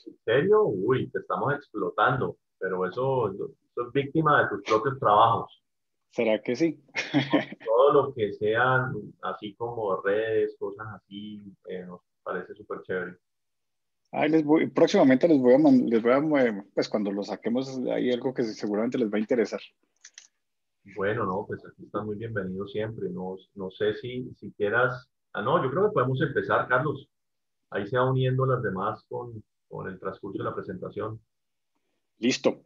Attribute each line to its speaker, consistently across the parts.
Speaker 1: ¿En serio? Uy, te estamos explotando, pero eso es víctima de tus propios trabajos.
Speaker 2: ¿Será que sí?
Speaker 1: Todo lo que sean así como redes, cosas así, nos parece súper chévere.
Speaker 2: Ahí próximamente les voy a, pues cuando lo saquemos, hay algo que seguramente les va a interesar.
Speaker 1: Bueno, no, pues aquí estás muy bienvenido siempre. No, no sé si quieras. Ah, no, yo creo que podemos empezar, Carlos. Ahí se va uniendo las demás con el transcurso de la presentación.
Speaker 2: Listo.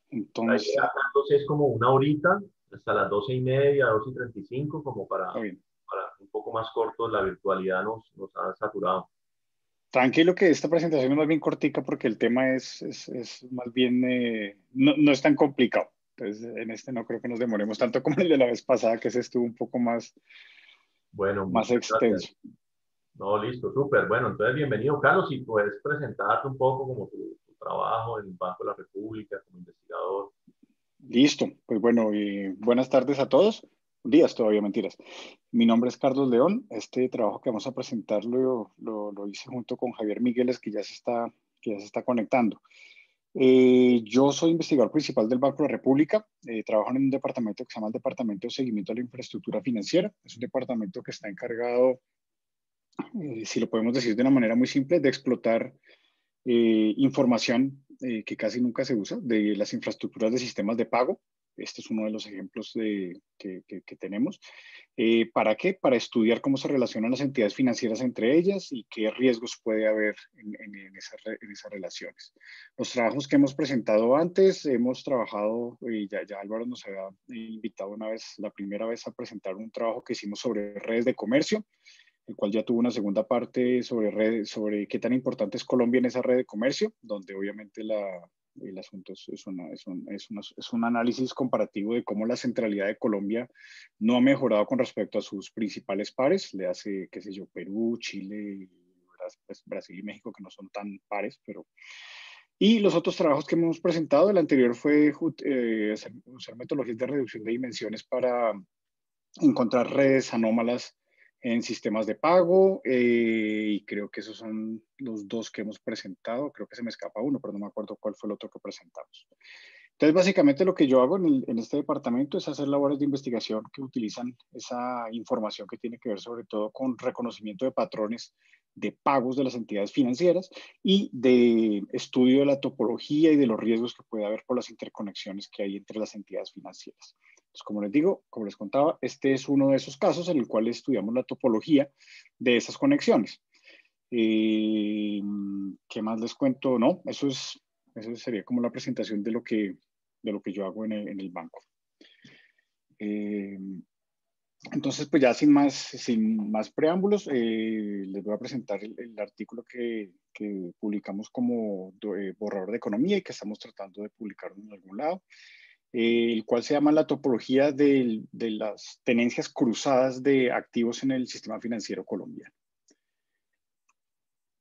Speaker 1: La
Speaker 2: Entonces,
Speaker 1: idea, Carlos, es como una horita, hasta las 12:30, 2:35, como
Speaker 2: está bien.
Speaker 1: para un poco más corto. La virtualidad nos ha saturado.
Speaker 2: Tranquilo que esta presentación es más bien cortica porque el tema es más bien, no es tan complicado. Entonces, en este no creo que nos demoremos tanto como el de la vez pasada, que ese estuvo un poco
Speaker 1: Bueno,
Speaker 2: más
Speaker 1: muchas gracias.
Speaker 2: extenso.
Speaker 1: No, listo, súper. Bueno, entonces bienvenido, Carlos, y puedes presentarte un poco como tu trabajo en el Banco de la República como investigador.
Speaker 2: Listo. Pues bueno, buenas tardes a todos. Días todavía, mentiras. Mi nombre es Carlos León. Este trabajo que vamos a presentar lo hice junto con Javier Migueles, que ya se está conectando. Yo soy investigador principal del Banco de la República. Trabajo en un departamento que se llama el Departamento de Seguimiento a la Infraestructura Financiera. Es un departamento que está encargado, si lo podemos decir de una manera muy simple, de explotar información que casi nunca se usa de las infraestructuras de sistemas de pago. Este es uno de los ejemplos que tenemos. ¿Para qué? Para estudiar cómo se relacionan las entidades financieras entre ellas y qué riesgos puede haber en esas relaciones. Los trabajos que hemos presentado antes, hemos trabajado, ya Álvaro nos había invitado una vez, la primera vez a presentar un trabajo que hicimos sobre redes de comercio, el cual ya tuvo una segunda parte sobre, sobre qué tan importante es Colombia en esa red de comercio, donde obviamente el asunto es un análisis comparativo de cómo la centralidad de Colombia no ha mejorado con respecto a sus principales pares, le hace, qué sé yo, Perú, Chile, pues, Brasil y México, que no son tan pares, pero... Y los otros trabajos que hemos presentado, el anterior fue usar metodologías de reducción de dimensiones para encontrar redes anómalas en sistemas de pago, y creo que esos son los dos que hemos presentado. Creo que se me escapa uno, pero no me acuerdo cuál fue el otro que presentamos. Entonces, básicamente lo que yo hago en este departamento es hacer labores de investigación que utilizan esa información que tiene que ver sobre todo con reconocimiento de patrones de pagos de las entidades financieras y de estudio de la topología y de los riesgos que puede haber por las interconexiones que hay entre las entidades financieras. Entonces, como les digo, como les contaba, este es uno de esos casos en el cual estudiamos la topología de esas conexiones. Eh, ¿Qué más les cuento? No, eso sería como la presentación de lo que yo hago en el banco. Eh, entonces, pues ya sin más preámbulos, les voy a presentar el artículo que publicamos como borrador de economía y que estamos tratando de publicar en algún lado, el cual se llama la topología de las tenencias cruzadas de activos en el sistema financiero colombiano.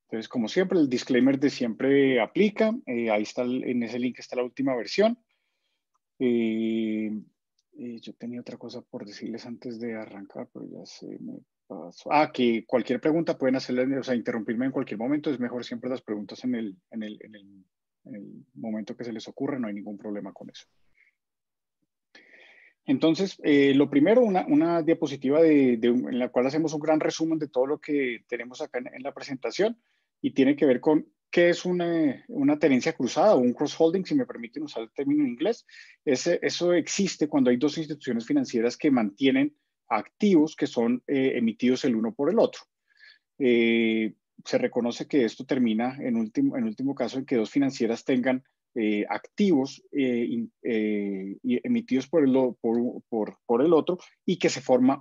Speaker 2: Entonces, como siempre, el disclaimer de siempre aplica. Ahí está, en ese link está la última versión. Eh, yo tenía otra cosa por decirles antes de arrancar, pero ya se me pasó. Ah, que cualquier pregunta pueden hacerla, o sea, interrumpirme en cualquier momento. Es mejor siempre las preguntas en el momento que se les ocurre, no hay ningún problema con eso. Entonces, lo primero, una diapositiva en la cual hacemos un gran resumen de todo lo que tenemos acá en la presentación y tiene que ver con qué es una tenencia cruzada o un cross-holding, si me permiten usar el término en inglés. Eso existe cuando hay dos instituciones financieras que mantienen activos que son emitidos el uno por el otro. Eh, Se reconoce que esto termina en último caso en que dos financieras tengan activos emitidos por el otro y que se forma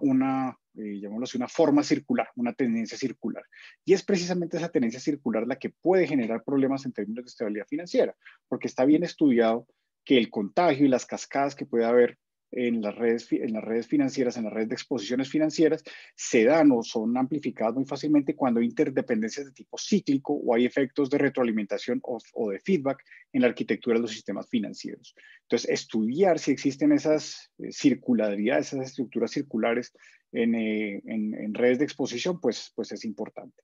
Speaker 2: llamémoslo así, una forma circular, una tendencia circular. Y es precisamente esa tendencia circular la que puede generar problemas en términos de estabilidad financiera, porque está bien estudiado que el contagio y las cascadas que puede haber en las redes financieras, en las redes de exposiciones financieras, se dan o son amplificadas muy fácilmente cuando hay interdependencias de tipo cíclico o hay efectos de retroalimentación o de feedback en la arquitectura de los sistemas financieros. Entonces, estudiar si existen esas circularidades, esas estructuras circulares en redes de exposición, pues es importante.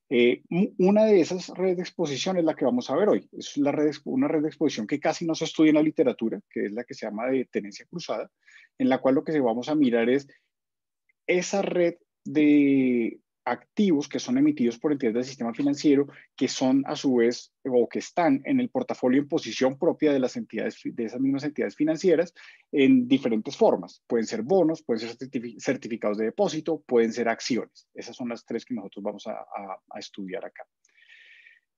Speaker 2: Una de esas redes de exposición es la que vamos a ver hoy. Es una red de exposición que casi no se estudia en la literatura, que es la que se llama de tenencia cruzada, en la cual lo que vamos a mirar es esa red de activos que son emitidos por entidades del sistema financiero, que son a su vez o que están en el portafolio en posición propia de las entidades, de esas mismas entidades financieras, en diferentes formas. Pueden ser bonos, pueden ser certificados de depósito, pueden ser acciones. Esas son las tres que nosotros vamos a estudiar acá.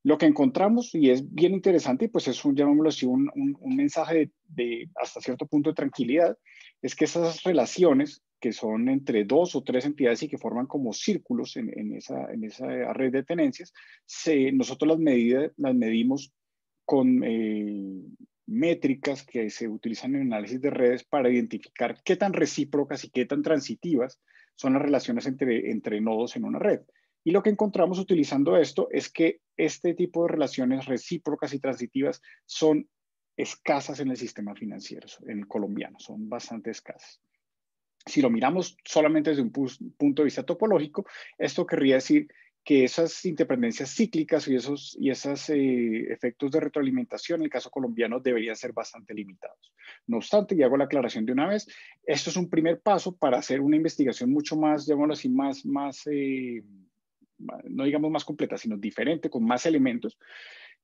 Speaker 2: Lo que encontramos, y es bien interesante, pues es un, llamémoslo así, un mensaje de hasta cierto punto de tranquilidad, es que esas relaciones que son entre dos o tres entidades y que forman como círculos en esa red de tenencias, nosotros las medimos con métricas que se utilizan en análisis de redes para identificar qué tan recíprocas y qué tan transitivas son las relaciones entre nodos en una red. Y lo que encontramos utilizando esto es que este tipo de relaciones recíprocas y transitivas son escasas en el sistema financiero, en el colombiano, son bastante escasas. Si lo miramos solamente desde un punto de vista topológico, esto querría decir que esas interdependencias cíclicas y esos efectos de retroalimentación en el caso colombiano deberían ser bastante limitados. No obstante, y hago la aclaración de una vez, esto es un primer paso para hacer una investigación mucho más, llamémoslo así, no digamos más completa, sino diferente, con más elementos,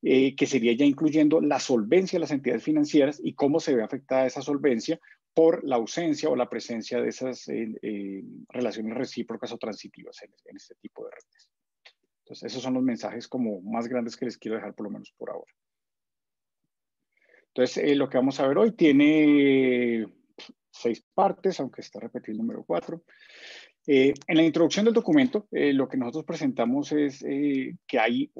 Speaker 2: que sería ya incluyendo la solvencia de las entidades financieras y cómo se ve afectada esa solvencia por la ausencia o la presencia de esas relaciones recíprocas o transitivas en este tipo de redes. Entonces, esos son los mensajes como más grandes que les quiero dejar, por lo menos por ahora. Entonces, lo que vamos a ver hoy tiene 6 partes, aunque está repetido el número 4. En la introducción del documento, lo que nosotros presentamos es que hay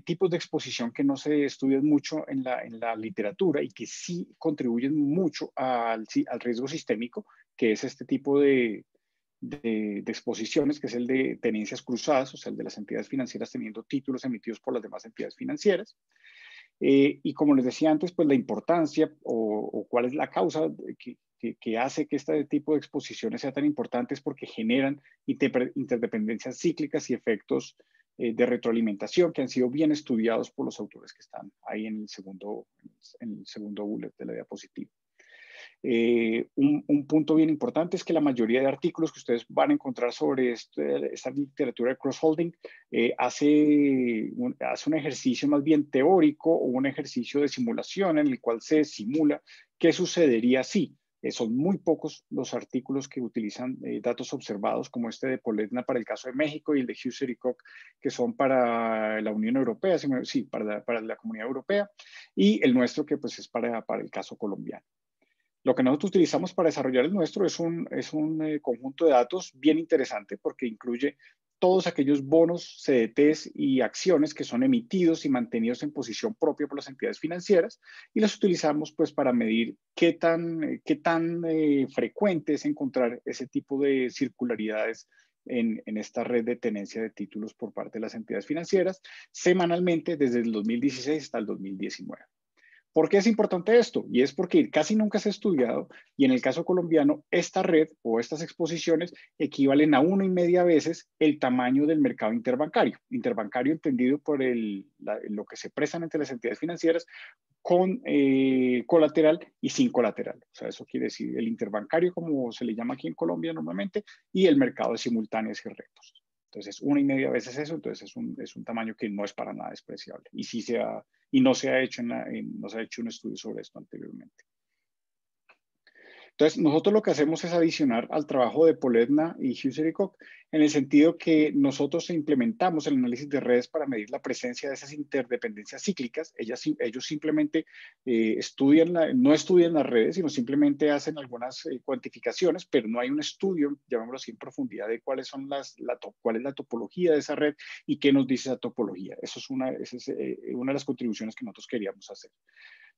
Speaker 2: tipos de exposición que no se estudian mucho en la literatura y que sí contribuyen mucho al riesgo sistémico, que es este tipo de exposiciones, que es el de tenencias cruzadas, o sea, el de las entidades financieras teniendo títulos emitidos por las demás entidades financieras. Y como les decía antes, pues la importancia o cuál es la causa que hace que este tipo de exposiciones sea tan importantes porque generan interdependencias cíclicas y efectos de retroalimentación que han sido bien estudiados por los autores que están ahí en el segundo bullet de la diapositiva. Un punto bien importante es que la mayoría de artículos que ustedes van a encontrar sobre esta literatura de cross-holding hace un ejercicio más bien teórico o un ejercicio de simulación en el cual se simula qué sucedería si. Son muy pocos los artículos que utilizan datos observados, como este de Poledna para el caso de México y el de Husser y Koch, que son para la Unión Europea, sí, para la Comunidad Europea, y el nuestro que pues es para el caso colombiano. Lo que nosotros utilizamos para desarrollar el nuestro es un conjunto de datos bien interesante porque incluye todos aquellos bonos, CDTs y acciones que son emitidos y mantenidos en posición propia por las entidades financieras y los utilizamos pues para medir qué tan frecuente es encontrar ese tipo de circularidades en esta red de tenencia de títulos por parte de las entidades financieras semanalmente desde el 2016 hasta el 2019. ¿Por qué es importante esto? Y es porque casi nunca se ha estudiado y en el caso colombiano esta red o estas exposiciones equivalen a 1,5 veces el tamaño del mercado interbancario. Interbancario entendido por lo que se prestan entre las entidades financieras con colateral y sin colateral. O sea, eso quiere decir el interbancario como se le llama aquí en Colombia normalmente y el mercado de simultáneos y retos. Entonces, 1,5 veces eso, entonces es un tamaño que no es para nada despreciable. Y no se ha hecho un estudio sobre esto anteriormente. Entonces, nosotros lo que hacemos es adicionar al trabajo de Poledna y Husser y Koch en el sentido que nosotros implementamos el análisis de redes para medir la presencia de esas interdependencias cíclicas. Ellos simplemente no estudian las redes, sino simplemente hacen algunas cuantificaciones, pero no hay un estudio, llamémoslo así, en profundidad de cuál es la topología de esa red y qué nos dice esa topología. Esa es una de las contribuciones que nosotros queríamos hacer.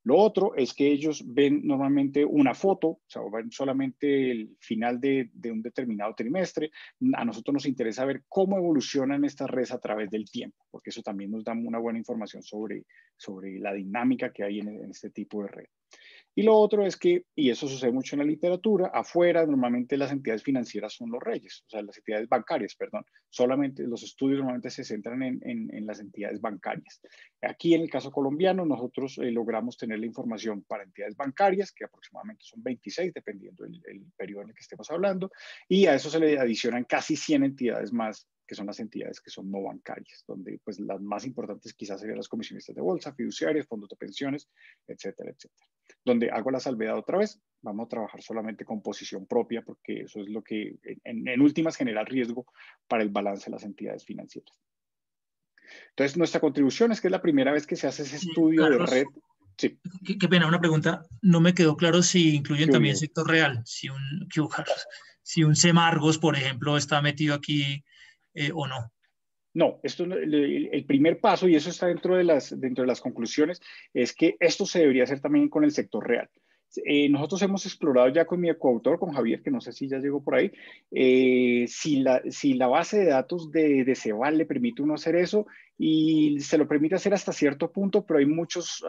Speaker 2: Lo otro es que ellos ven normalmente una foto, o sea, ven solamente el final de un determinado trimestre. A nosotros nos interesa ver cómo evolucionan estas redes a través del tiempo, porque eso también nos da una buena información sobre la dinámica que hay en este tipo de red. Y lo otro es que, y eso sucede mucho en la literatura, afuera normalmente las entidades financieras son los reyes, o sea, las entidades bancarias, perdón. Solamente los estudios normalmente se centran en las entidades bancarias. Aquí en el caso colombiano, nosotros logramos tener la información para entidades bancarias, que aproximadamente son 26, dependiendo el periodo en el que estemos hablando, y a eso se le adicionan casi 100 entidades más, que son las entidades que son no bancarias, donde pues las más importantes quizás serían las comisionistas de bolsa, fiduciarias, fondos de pensiones, etcétera, etcétera. Donde hago la salvedad otra vez, vamos a trabajar solamente con posición propia, porque eso es lo que en últimas genera riesgo para el balance de las entidades financieras. Entonces, nuestra contribución es que es la primera vez que se hace ese estudio de red.
Speaker 3: Carlos,
Speaker 2: Sí,
Speaker 3: qué pena, una pregunta. No me quedó claro si incluyen
Speaker 2: ¿qué
Speaker 3: también
Speaker 2: hubo?
Speaker 3: sector real, qué hubo, Carlos? Si un Semargos, por ejemplo, está metido aquí o no.
Speaker 2: No, esto, el primer paso, y eso está dentro de las conclusiones, es que esto se debería hacer también con el sector real. Nosotros hemos explorado ya con mi coautor, con Javier, que no sé si ya llegó por ahí, si la base de datos de Ceval le permite uno hacer eso, y se lo permite hacer hasta cierto punto, pero hay muchas,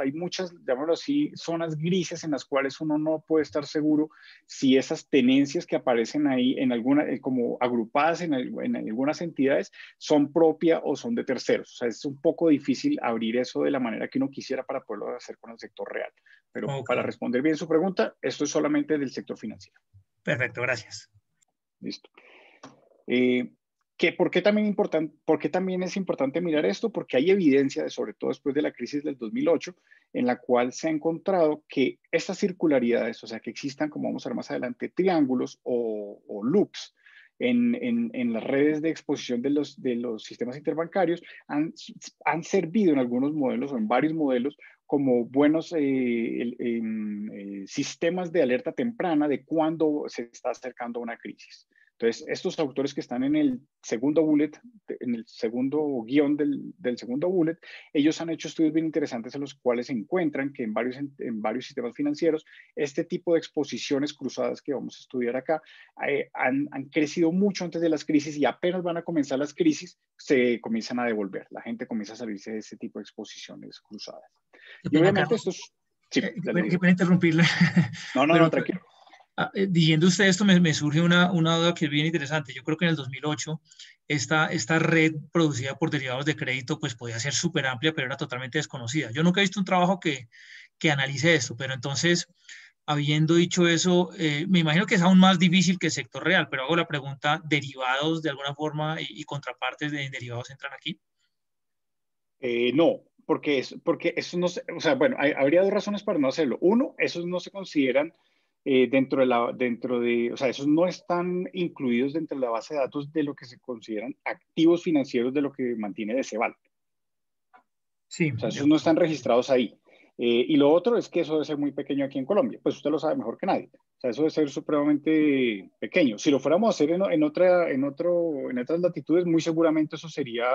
Speaker 2: llamémoslo así, zonas grises en las cuales uno no puede estar seguro si esas tenencias que aparecen ahí en alguna, como agrupadas en algunas entidades, son propia o son de terceros. O sea, es un poco difícil abrir eso de la manera que uno quisiera para poderlo hacer con el sector real. Pero
Speaker 3: Ok,
Speaker 2: para responder bien su pregunta, esto es solamente del sector financiero.
Speaker 3: perfecto, gracias.
Speaker 2: Listo. ¿Por qué también es importante mirar esto? Porque hay evidencia, sobre todo después de la crisis del 2008, en la cual se ha encontrado que estas circularidades, o sea, que existan, como vamos a ver más adelante, triángulos o loops en las redes de exposición de los sistemas interbancarios, han servido en algunos modelos o en varios modelos como buenos sistemas de alerta temprana de cuando se está acercando a una crisis. Entonces, estos autores que están en el segundo bullet, en el segundo guión del segundo bullet, ellos han hecho estudios bien interesantes en los cuales encuentran que en varios sistemas financieros, este tipo de exposiciones cruzadas que vamos a estudiar acá, han crecido mucho antes de las crisis y apenas van a comenzar las crisis, se comienzan a devolver. La gente comienza a salirse de ese tipo de exposiciones cruzadas.
Speaker 3: Qué
Speaker 2: Y
Speaker 3: pena,
Speaker 2: obviamente
Speaker 3: Carlos.
Speaker 2: esto es... Sí, ya le
Speaker 3: Qué
Speaker 2: digo.
Speaker 3: pena interrumpirle.
Speaker 2: No, no, no,
Speaker 3: Pero
Speaker 2: tranquilo.
Speaker 3: diciendo usted esto, me surge una duda que es bien interesante. Yo creo que en el 2008 esta red producida por derivados de crédito pues podía ser súper amplia, pero era totalmente desconocida. Yo nunca he visto un trabajo que analice esto, pero entonces, habiendo dicho eso, me imagino que es aún más difícil que el sector real, pero hago la pregunta, ¿derivados de alguna forma y contrapartes de derivados entran aquí?
Speaker 2: No, porque eso no se, o sea, bueno, habría dos razones para no hacerlo. Uno, esos no se consideran o sea, esos no están incluidos dentro de la base de datos de lo que se consideran activos financieros de lo que mantiene de Ceval.
Speaker 3: Sí,
Speaker 2: O sea,
Speaker 3: de
Speaker 2: esos no
Speaker 3: acuerdo.
Speaker 2: están registrados ahí. Y lo otro es que eso debe ser muy pequeño aquí en Colombia. Pues usted lo sabe mejor que nadie. O sea, eso debe ser supremamente pequeño. Si lo fuéramos a hacer en otras latitudes, muy seguramente eso sería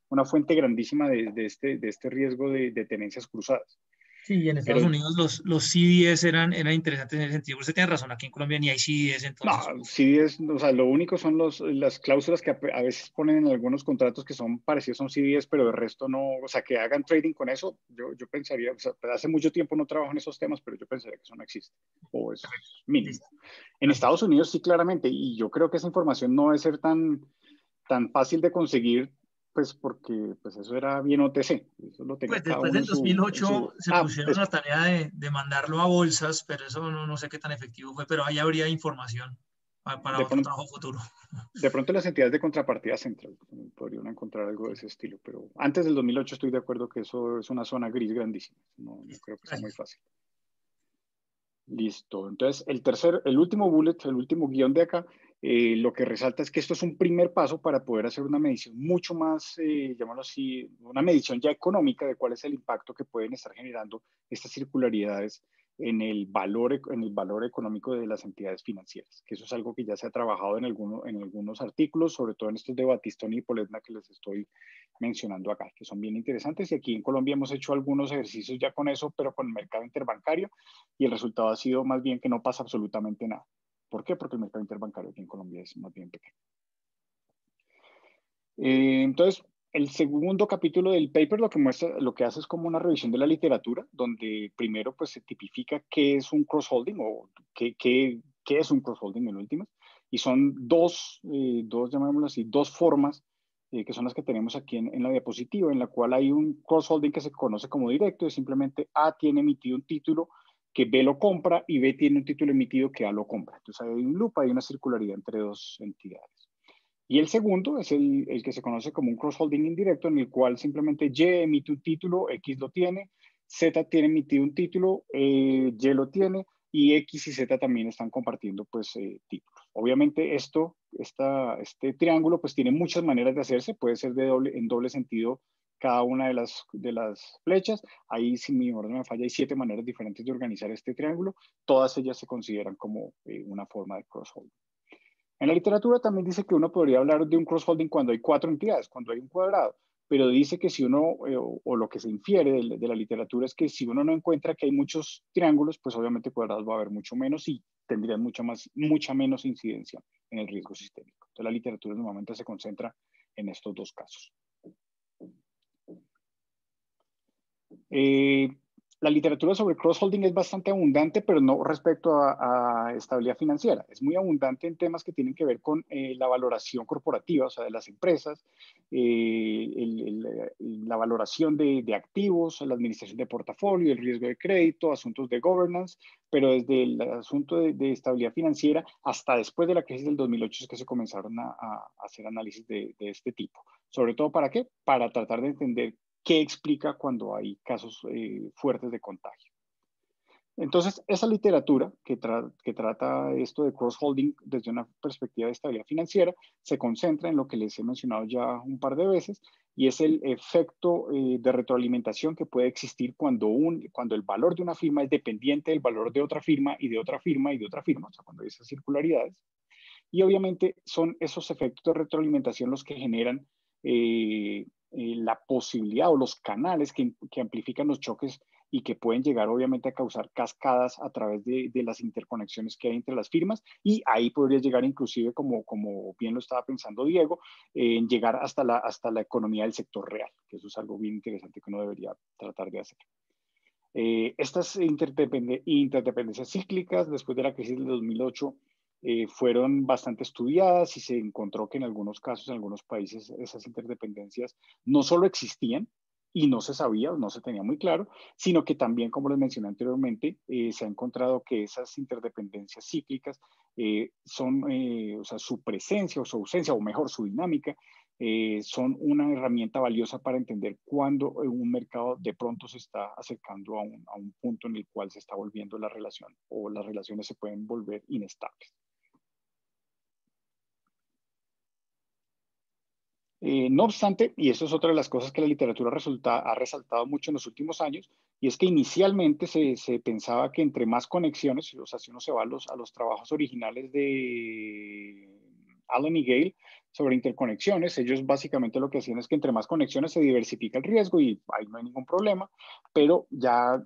Speaker 2: una fuente grandísima de este riesgo de tenencias cruzadas.
Speaker 3: Sí, y en Estados
Speaker 2: Pero
Speaker 3: Unidos los CDS eran interesantes en ese sentido. Usted tiene razón, aquí en Colombia ni hay CDS,
Speaker 2: no,
Speaker 3: entonces, pues,
Speaker 2: sí es, o sea, lo único son las cláusulas que a veces ponen en algunos contratos que son parecidos a un CDS, pero el resto no, o sea, que hagan trading con eso, yo pensaría, o sea, hace mucho tiempo no trabajo en esos temas, pero yo pensaría que eso no existe, o es mínimo.
Speaker 3: listo.
Speaker 2: En
Speaker 3: Gracias.
Speaker 2: Estados Unidos sí, claramente, y yo creo que esa información no debe ser tan fácil de conseguir, pues porque pues eso era bien OTC, eso lo tenía
Speaker 3: Pues
Speaker 2: cada
Speaker 3: después
Speaker 2: uno
Speaker 3: del 2008 se pusieron la tarea de mandarlo a bolsas, pero eso no sé qué tan efectivo fue, pero ahí habría información para
Speaker 2: de
Speaker 3: otro
Speaker 2: pronto,
Speaker 3: trabajo futuro.
Speaker 2: De pronto las entidades de contrapartida central podrían encontrar algo de ese estilo, pero antes del 2008 estoy de acuerdo que eso es una zona gris grandísima. No
Speaker 3: Listo,
Speaker 2: creo que sea muy
Speaker 3: gracias.
Speaker 2: fácil. Listo. Entonces, el último bullet, el último guión de acá, lo que resalta es que esto es un primer paso para poder hacer una medición mucho más, llamémoslo así, una medición ya económica de cuál es el impacto que pueden estar generando estas circularidades en el valor económico de las entidades financieras, que eso es algo que ya se ha trabajado en algunos artículos, sobre todo en estos de Battistoni y Poledna que les estoy mencionando acá, que son bien interesantes. Y aquí en Colombia hemos hecho algunos ejercicios ya con eso, pero con el mercado interbancario, y el resultado ha sido más bien que no pasa absolutamente nada. ¿Por qué? Porque el mercado interbancario aquí en Colombia es más bien pequeño. Entonces, El segundo capítulo del paper lo que muestra, lo que hace es como una revisión de la literatura, donde primero pues se tipifica qué es un cross-holding o qué es un cross-holding en últimas. Y son llamémoslo así, dos formas que son las que tenemos aquí en la diapositiva, en la cual hay un cross-holding que se conoce como directo, es simplemente A tiene emitido un título que B lo compra y B tiene un título emitido que A lo compra. Entonces hay un loop, hay una circularidad entre dos entidades. Y el segundo es el que se conoce como un cross-holding indirecto, en el cual simplemente Y emite un título, X lo tiene, Z tiene emitido un título, Y lo tiene, y X y Z también están compartiendo pues títulos. Obviamente este triángulo pues tiene muchas maneras de hacerse, puede ser en doble sentido cada una de las flechas. Ahí, si mi orden no me falla, hay 7 maneras diferentes de organizar este triángulo. Todas ellas se consideran como una forma de cross-holding. En la literatura también dice que uno podría hablar de un cross-holding cuando hay 4 entidades, cuando hay un cuadrado, pero dice que si uno, o lo que se infiere de la literatura es que si uno no encuentra que hay muchos triángulos, pues obviamente cuadrados va a haber mucho menos y tendrían mucha menos incidencia en el riesgo sistémico. Entonces la literatura normalmente se concentra en estos dos casos. La literatura sobre cross-holding es bastante abundante, pero no respecto a estabilidad financiera. Es muy abundante en temas que tienen que ver con la valoración corporativa, o sea, de las empresas, la valoración de activos, la administración de portafolio, el riesgo de crédito, asuntos de governance, pero desde el asunto de estabilidad financiera hasta después de la crisis del 2008 es que se comenzaron a hacer análisis de este tipo. ¿Sobre todo para qué? Para tratar de entender qué explica cuando hay casos fuertes de contagio. Entonces, esa literatura que trata esto de cross-holding desde una perspectiva de estabilidad financiera se concentra en lo que les he mencionado ya un par de veces, y es el efecto de retroalimentación que puede existir cuando el valor de una firma es dependiente del valor de otra firma y de otra firma y de otra firma, o sea, cuando hay esas circularidades. Y obviamente son esos efectos de retroalimentación los que generan la posibilidad o los canales que amplifican los choques y que pueden llegar obviamente a causar cascadas a través de las interconexiones que hay entre las firmas, y ahí podría llegar inclusive, como bien lo estaba pensando Diego, en llegar hasta la economía del sector real, que eso es algo bien interesante que uno debería tratar de hacer. Estas interdependencias cíclicas después de la crisis del 2008 fueron bastante estudiadas y se encontró que en algunos casos, en algunos países, esas interdependencias no solo existían y no se sabía, no se tenía muy claro, sino que también, como les mencioné anteriormente, se ha encontrado que esas interdependencias cíclicas o sea, su presencia o su ausencia, o mejor, su dinámica, son una herramienta valiosa para entender cuándo un mercado de pronto se está acercando a un punto en el cual se está volviendo la relación o las relaciones se pueden volver inestables. No obstante, y eso es otra de las cosas que la literatura ha resaltado mucho en los últimos años, y es que inicialmente se pensaba que entre más conexiones, o sea, si uno se va a los trabajos originales de Allen y Gale sobre interconexiones, ellos básicamente lo que hacían es que entre más conexiones se diversifica el riesgo y ahí no hay ningún problema, pero ya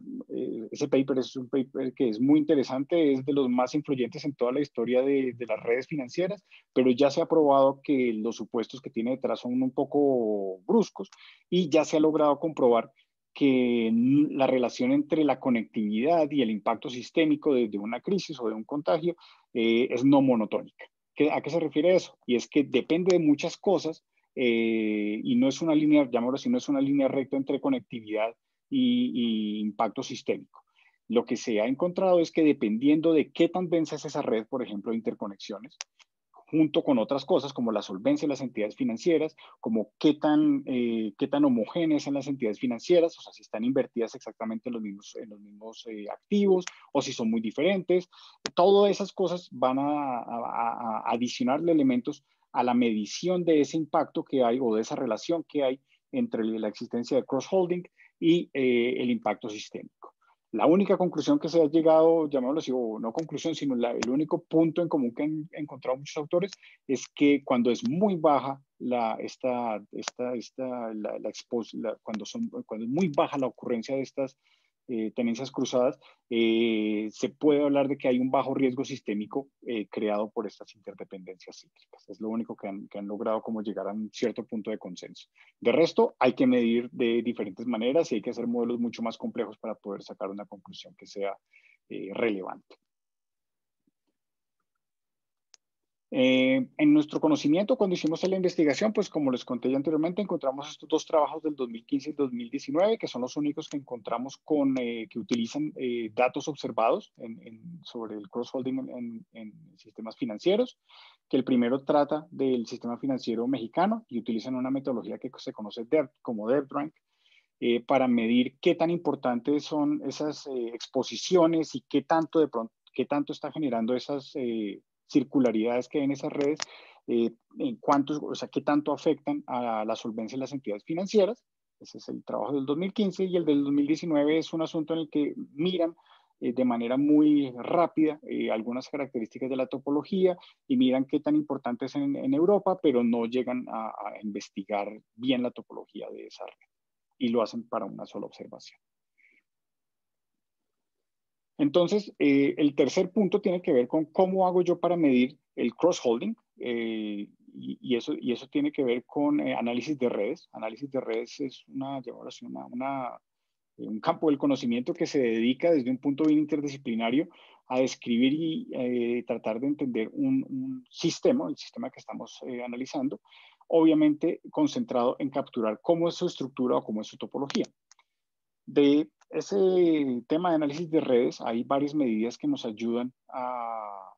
Speaker 2: ese paper es un paper que es muy interesante, es de los más influyentes en toda la historia de las redes financieras, pero ya se ha probado que los supuestos que tiene detrás son un poco bruscos y ya se ha logrado comprobar que la relación entre la conectividad y el impacto sistémico de una crisis o de un contagio es no monotónica. ¿A qué se refiere eso? Y es que depende de muchas cosas y no es una línea, llamémoslo así, no es una línea recta entre conectividad y impacto sistémico. Lo que se ha encontrado es que dependiendo de qué tan densa es esa red, por ejemplo, de interconexiones, junto con otras cosas como la solvencia de las entidades financieras, como qué tan homogéneas son las entidades financieras, o sea, si están invertidas exactamente en los mismos activos o si son muy diferentes. Todas esas cosas van a adicionarle elementos a la medición de ese impacto que hay o de esa relación que hay entre la existencia de cross-holding y el impacto sistémico. La única conclusión que se ha llegado, llamémoslo así, o no conclusión, sino el único punto en común que han encontrado muchos autores es que cuando es muy baja cuando es muy baja la ocurrencia de tenencias cruzadas, se puede hablar de que hay un bajo riesgo sistémico creado por estas interdependencias cíclicas. Es lo único que han logrado como llegar a un cierto punto de consenso. De resto, hay que medir de diferentes maneras y hay que hacer modelos mucho más complejos para poder sacar una conclusión que sea relevante. En nuestro conocimiento, cuando hicimos la investigación, pues como les conté ya anteriormente, encontramos estos dos trabajos del 2015 y 2019, que son los únicos que encontramos que utilizan datos observados sobre el cross-holding en sistemas financieros, que el primero trata del sistema financiero mexicano y utilizan una metodología que se conoce como DebtRank, para medir qué tan importantes son esas exposiciones y qué tanto está generando esas circularidades que hay en esas redes, o sea, qué tanto afectan a la solvencia de las entidades financieras. Ese es el trabajo del 2015 y el del 2019 es un asunto en el que miran de manera muy rápida algunas características de la topología y miran qué tan importante es en Europa, pero no llegan a investigar bien la topología de esa red y lo hacen para una sola observación. Entonces, el tercer punto tiene que ver con cómo hago yo para medir el cross-holding y eso tiene que ver con análisis de redes. Análisis de redes es un campo del conocimiento que se dedica desde un punto bien interdisciplinario a describir y tratar de entender un sistema, el sistema que estamos analizando, obviamente concentrado en capturar cómo es su estructura o cómo es su topología. De ese tema de análisis de redes, hay varias medidas que nos ayudan a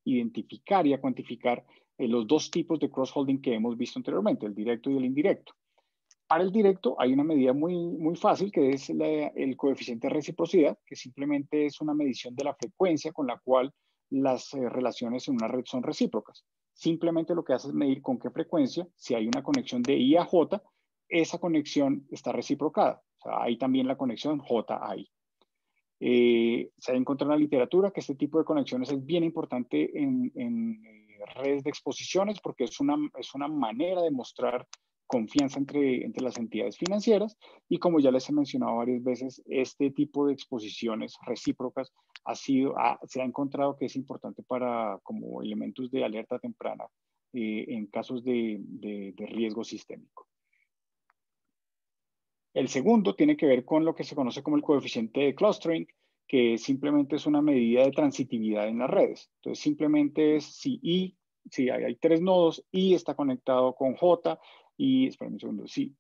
Speaker 2: identificar y a cuantificar los dos tipos de cross-holding que hemos visto anteriormente, el directo y el indirecto. Para el directo hay una medida muy fácil que es el coeficiente de reciprocidad, que simplemente es una medición de la frecuencia con la cual las relaciones en una red son recíprocas. Simplemente lo que hace es medir con qué frecuencia, si hay una conexión de I a J, esa conexión está reciprocada. O sea, hay también la conexión J a I. Se ha encontrado en la literatura que este tipo de conexiones es bien importante en redes de exposiciones porque es una manera de mostrar confianza entre las entidades financieras y como ya les he mencionado varias veces, este tipo de exposiciones recíprocas se ha encontrado que es importante como elementos de alerta temprana en casos de riesgo sistémico. El segundo tiene que ver con lo que se conoce como el coeficiente de clustering, que simplemente es una medida de transitividad en las redes. Entonces, simplemente es si hay tres nodos, I está conectado con J, espera un segundo, si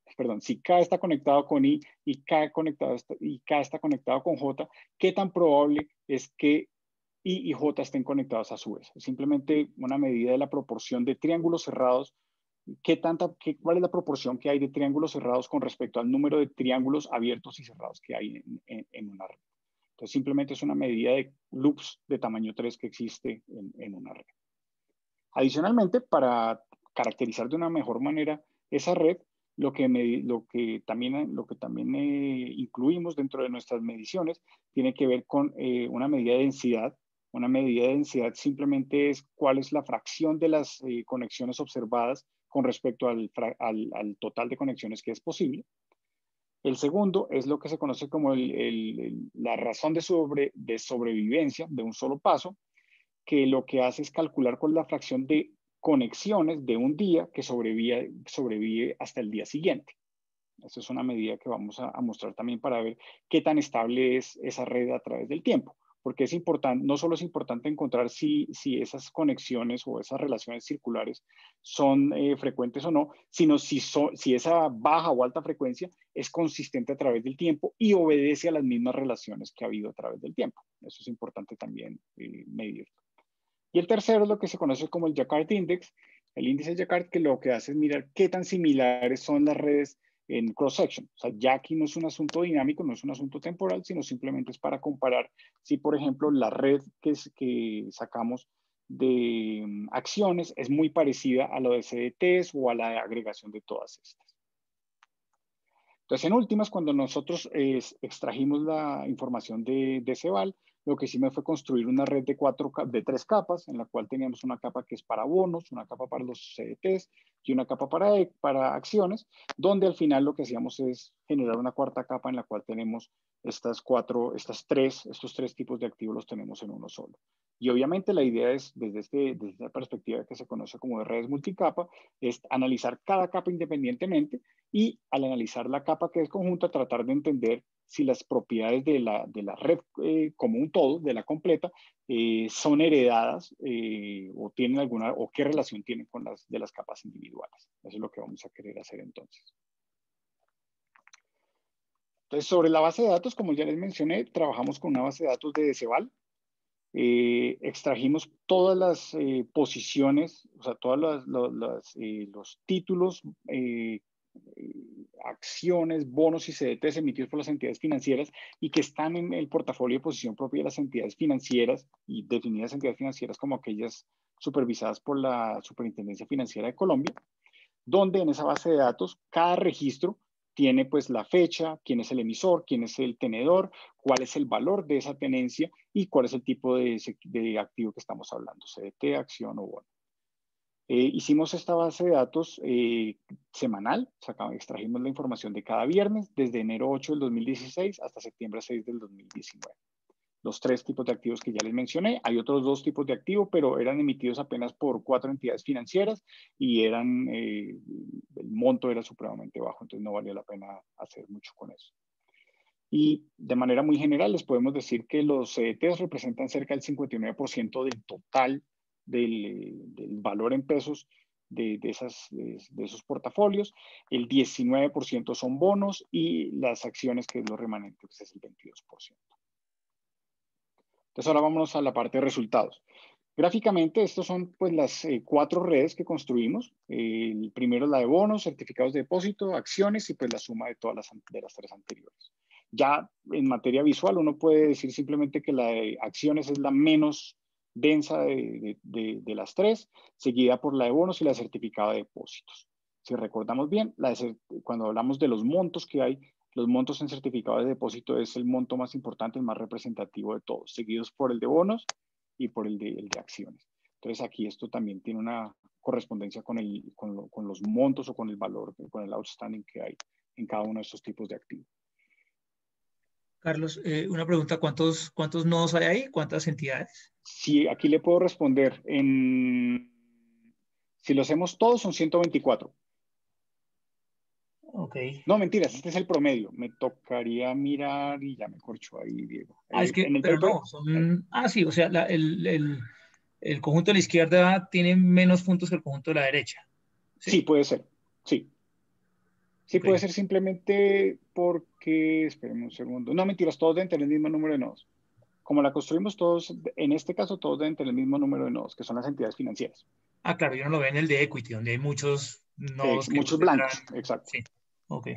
Speaker 2: K está conectado con I y K está conectado con J, ¿qué tan probable es que I y J estén conectados a su vez? Es simplemente una medida de la proporción de triángulos cerrados. ¿Cuál es la proporción que hay de triángulos cerrados con respecto al número de triángulos abiertos y cerrados que hay en una red? Entonces, simplemente es una medida de loops de tamaño 3 que existe en una red. Adicionalmente, para caracterizar de una mejor manera esa red, lo que también incluimos dentro de nuestras mediciones tiene que ver con una medida de densidad. Una medida de densidad simplemente es cuál es la fracción de las conexiones observadas con respecto al total de conexiones que es posible. El segundo es lo que se conoce como la razón de sobrevivencia de un solo paso, que lo que hace es calcular cuál es la fracción de conexiones de un día que sobrevive hasta el día siguiente. Esa es una medida que vamos a mostrar también para ver qué tan estable es esa red a través del tiempo. Porque es importante, no solo es importante encontrar si esas conexiones o esas relaciones circulares son frecuentes o no, sino si esa baja o alta frecuencia es consistente a través del tiempo y obedece a las mismas relaciones que ha habido a través del tiempo. Eso es importante también medir. Y el tercero es lo que se conoce como el Jacquard Index, el índice de Jacquard, que lo que hace es mirar qué tan similares son las redes en cross-section. O sea, ya aquí no es un asunto dinámico, no es un asunto temporal, sino simplemente es para comparar si, por ejemplo, la red que sacamos de acciones es muy parecida a lo de CDTs o a la agregación de todas estas. Entonces, en últimas, cuando nosotros extrajimos la información de CEVAL, Lo que hicimos fue construir una red de 3 capas, en la cual teníamos una capa que es para bonos, una capa para los CDTs y una capa para acciones, donde al final lo que hacíamos es generar una cuarta capa en la cual tenemos estos 3 tipos de activos los tenemos en uno solo. Y obviamente la idea es, desde esta perspectiva que se conoce como de redes multicapa, es analizar cada capa independientemente y al analizar la capa que es conjunta, tratar de entender si las propiedades de la red como un todo, de la completa, son heredadas o tienen alguna, o qué relación tienen con las de las capas individuales. Eso es lo que vamos a querer hacer entonces. Entonces, sobre la base de datos, como ya les mencioné, trabajamos con una base de datos de Ceval. Extrajimos todas las posiciones, o sea, todos los títulos, acciones, bonos y CDTs emitidos por las entidades financieras y que están en el portafolio de posición propia de las entidades financieras y definidas entidades financieras como aquellas supervisadas por la Superintendencia Financiera de Colombia, donde en esa base de datos cada registro tiene pues la fecha, quién es el emisor, quién es el tenedor, cuál es el valor de esa tenencia y cuál es el tipo de activo que estamos hablando, CDT, acción o bono. Hicimos esta base de datos semanal, extrajimos la información de cada viernes desde enero 8 del 2016 hasta septiembre 6 del 2019. Los 3 tipos de activos que ya les mencioné. Hay otros 2 tipos de activos, pero eran emitidos apenas por 4 entidades financieras y el monto era supremamente bajo, entonces no valía la pena hacer mucho con eso. Y de manera muy general les podemos decir que los CDTs representan cerca del 59% del total del valor en pesos de esos portafolios. El 19% son bonos y las acciones, que es lo remanente, pues es el 22%. Entonces ahora vámonos a la parte de resultados. Gráficamente, estos son pues las 4 redes que construimos. El primero es la de bonos, certificados de depósito, acciones y pues la suma de todas las 3 anteriores. Ya en materia visual uno puede decir simplemente que la de acciones es la menos densa de las 3, seguida por la de bonos y la de certificado de depósitos. Si recordamos bien, cuando hablamos de los montos que hay, los montos en certificado de depósito es el monto más importante, el más representativo de todos, seguidos por el de bonos y por el de acciones. Entonces aquí esto también tiene una correspondencia con los montos o con el valor, con el outstanding que hay en cada uno de estos tipos de activos.
Speaker 3: Carlos, una pregunta, ¿cuántos nodos hay ahí? ¿Cuántas entidades?
Speaker 2: Sí, aquí le puedo responder. Si lo hacemos todos son 124.
Speaker 3: Ok.
Speaker 2: No, mentiras, este es el promedio. Me tocaría mirar y ya me corcho ahí, Diego.
Speaker 3: Es que,
Speaker 2: En el
Speaker 3: pero
Speaker 2: paper,
Speaker 3: no, sí, o sea, el conjunto de la izquierda tiene menos puntos que el conjunto de la derecha.
Speaker 2: sí,
Speaker 3: ¿Sí?
Speaker 2: puede ser. Sí. Sí,
Speaker 3: Ok.
Speaker 2: puede ser simplemente porque, espérenme un segundo. No, mentiras, todos deben tener el mismo número de nodos. Como la construimos todos, en este caso todos deben tener el mismo número de nodos, que son las entidades financieras.
Speaker 3: Ah, claro, yo no lo veo en el de equity, donde hay muchos nodos que
Speaker 2: Muchos blancos,
Speaker 3: tendrán.
Speaker 2: exacto.
Speaker 3: Sí, ok.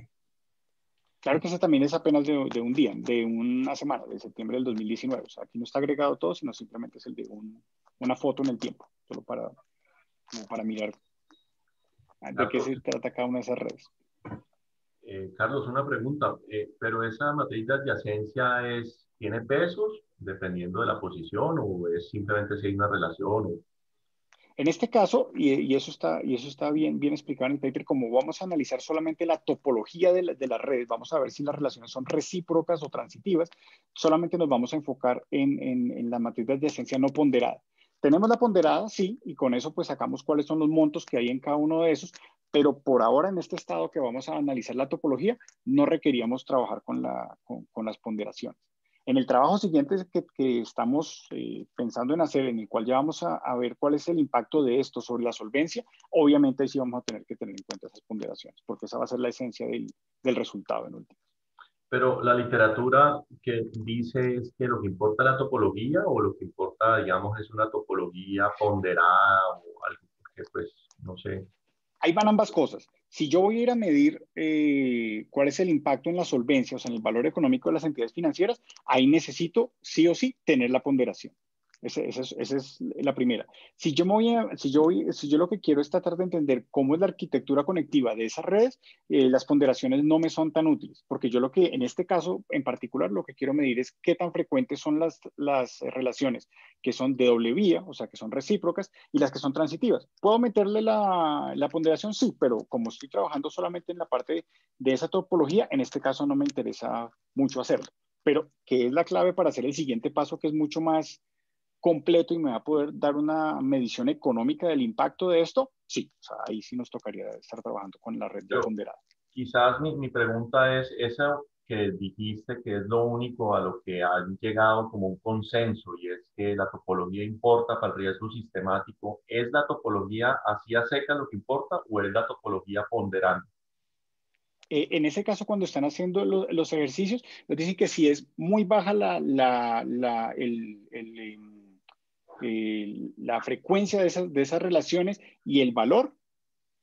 Speaker 2: Claro que ese también es apenas de un día, de una semana, de septiembre del 2019. O sea, aquí no está agregado todo, sino simplemente es el de una foto en el tiempo, solo para mirar de qué
Speaker 1: Carlos,
Speaker 2: se trata cada una de esas redes.
Speaker 1: Carlos, una pregunta, pero esa matriz de adyacencia ¿tiene pesos dependiendo de la posición o es simplemente si hay una relación?
Speaker 2: En este caso, y eso está bien explicado en el paper, como vamos a analizar solamente la topología de las redes, vamos a ver si las relaciones son recíprocas o transitivas, solamente nos vamos a enfocar en la matriz de adyacencia no ponderada. Tenemos la ponderada, sí, y con eso pues sacamos cuáles son los montos que hay en cada uno de esos, pero por ahora en este estado que vamos a analizar la topología, no requeríamos trabajar con las ponderaciones. En el trabajo siguiente que estamos pensando en hacer, en el cual ya vamos a ver cuál es el impacto de esto sobre la solvencia, obviamente ahí sí vamos a tener que tener en cuenta esas ponderaciones, porque esa va a ser la esencia del resultado en último.
Speaker 1: Pero la literatura que dice es que lo que importa es la topología o lo que importa, digamos, es una topología ponderada o algo, porque pues, no sé.
Speaker 2: Ahí van ambas cosas. Si yo voy a ir a medir cuál es el impacto en la solvencia, o sea, en el valor económico de las entidades financieras, ahí necesito sí o sí tener la ponderación. Esa es la primera. Si yo, me voy a, si yo lo que quiero es tratar de entender cómo es la arquitectura conectiva de esas redes, las ponderaciones no me son tan útiles, porque yo lo que, en este caso en particular, lo que quiero medir es qué tan frecuentes son las relaciones que son de doble vía, o sea, que son recíprocas, y las que son transitivas. ¿Puedo meterle la ponderación? Sí, pero como estoy trabajando solamente en la parte de esa topología, en este caso no me interesa mucho hacerlo. Pero, ¿qué es la clave para hacer el siguiente paso, que es mucho más completo y me va a poder dar una medición económica del impacto de esto? Sí, o sea, ahí sí nos tocaría estar trabajando con la red de
Speaker 1: Pero
Speaker 2: ponderado.
Speaker 1: quizás mi pregunta es, eso que dijiste que es lo único a lo que han llegado como un consenso y es que la topología importa para el riesgo sistemático, ¿es la topología así a seca lo que importa o es la topología ponderante?
Speaker 2: En ese caso, cuando están haciendo los ejercicios, nos dicen que si es muy baja la frecuencia de esas relaciones y el valor,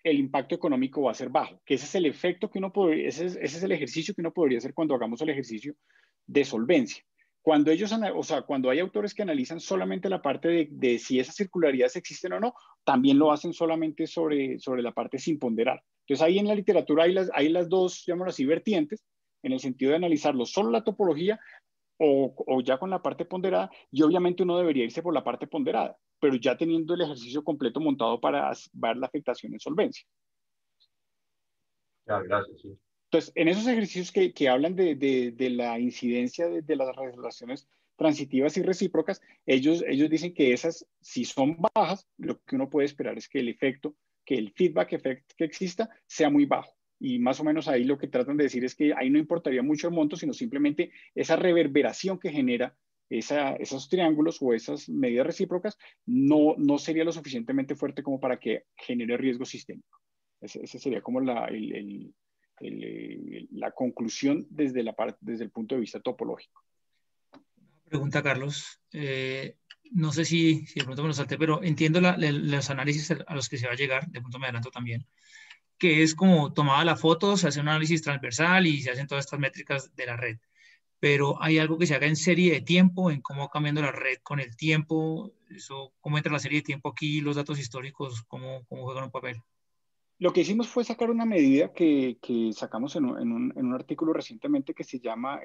Speaker 2: el impacto económico va a ser bajo, que ese es el efecto que uno podría, ese es el ejercicio que uno podría hacer cuando hagamos el ejercicio de solvencia. Cuando ellos, o sea, cuando hay autores que analizan solamente la parte de si esas circularidades existen o no, también lo hacen solamente sobre la parte sin ponderar. Entonces ahí en la literatura hay las dos, llamémoslo así, vertientes, en el sentido de analizarlo solo la topología o ya con la parte ponderada, y obviamente uno debería irse por la parte ponderada, pero ya teniendo el ejercicio completo montado para ver la afectación en solvencia.
Speaker 1: Ya, gracias, sí.
Speaker 2: Entonces, en esos ejercicios que hablan de la incidencia de las relaciones transitivas y recíprocas, ellos dicen que esas, si son bajas, lo que uno puede esperar es que el efecto, que el feedback effect que exista sea muy bajo. Y más o menos ahí lo que tratan de decir es que ahí no importaría mucho el monto, sino simplemente esa reverberación que genera esos triángulos o esas medidas recíprocas no sería lo suficientemente fuerte como para que genere riesgo sistémico. Ese sería como la conclusión desde el punto de vista topológico.
Speaker 3: Pregunta, Carlos. No sé si de pronto me lo salté, pero entiendo los análisis a los que se va a llegar, de pronto me adelanto también, que es como tomada la foto, se hace un análisis transversal y se hacen todas estas métricas de la red. Pero hay algo que se haga en serie de tiempo, en cómo va cambiando la red con el tiempo, eso, cómo entra la serie de tiempo aquí, los datos históricos, cómo juegan un papel.
Speaker 2: Lo que hicimos fue sacar una medida que sacamos en un artículo recientemente que se llama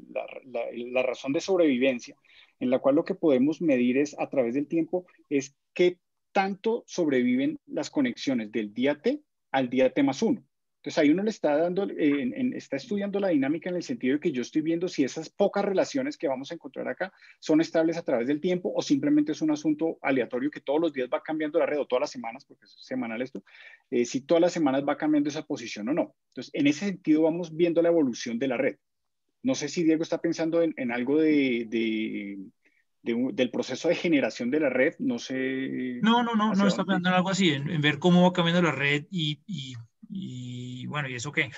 Speaker 2: la razón de sobrevivencia, en la cual lo que podemos medir es a través del tiempo es qué tanto sobreviven las conexiones del día T al día T más uno. Entonces ahí uno le está dando, está estudiando la dinámica en el sentido de que yo estoy viendo si esas pocas relaciones que vamos a encontrar acá son estables a través del tiempo o simplemente es un asunto aleatorio que todos los días va cambiando la red o todas las semanas, porque es semanal esto, si todas las semanas va cambiando esa posición o no. Entonces, en ese sentido vamos viendo la evolución de la red. No sé si Diego está pensando en algo del proceso de generación de la red, no sé
Speaker 3: No
Speaker 2: hacia
Speaker 3: está
Speaker 2: dónde.
Speaker 3: pensando en algo así, en ver cómo va cambiando la red y bueno, ¿y eso qué?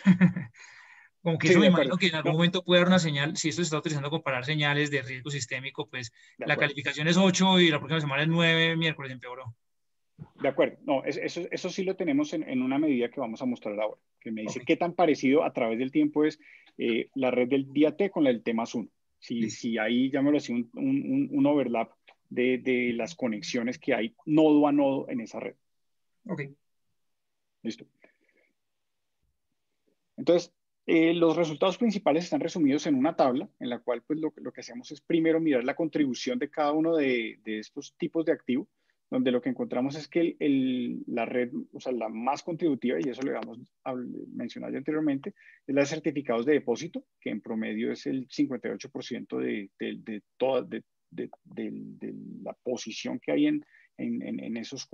Speaker 3: Como que
Speaker 2: Sí,
Speaker 3: eso me
Speaker 2: de acuerdo.
Speaker 3: imagino que en algún
Speaker 2: No,
Speaker 3: momento puede dar una señal, si esto se está utilizando para comparar señales de riesgo sistémico, pues
Speaker 2: de
Speaker 3: la
Speaker 2: acuerdo.
Speaker 3: calificación es 8 y la próxima semana es 9, miércoles empeoró.
Speaker 2: De acuerdo. No, eso sí lo tenemos en una medida que vamos a mostrar ahora, que me
Speaker 3: Ok,
Speaker 2: dice qué tan parecido a través del tiempo es la red del día T con la del T más uno.
Speaker 3: listo.
Speaker 2: Si hay, llámalo así, un overlap de las conexiones que hay nodo a nodo en esa red.
Speaker 3: Ok.
Speaker 2: Listo. Entonces, los resultados principales están resumidos en una tabla en la cual pues, lo que hacemos es primero mirar la contribución de cada uno de estos tipos de activo, donde lo que encontramos es que la red, o sea, la más contributiva, y eso lo habíamos mencionado ya anteriormente, es la de certificados de depósito, que en promedio es el 58% de toda de la posición que hay en esos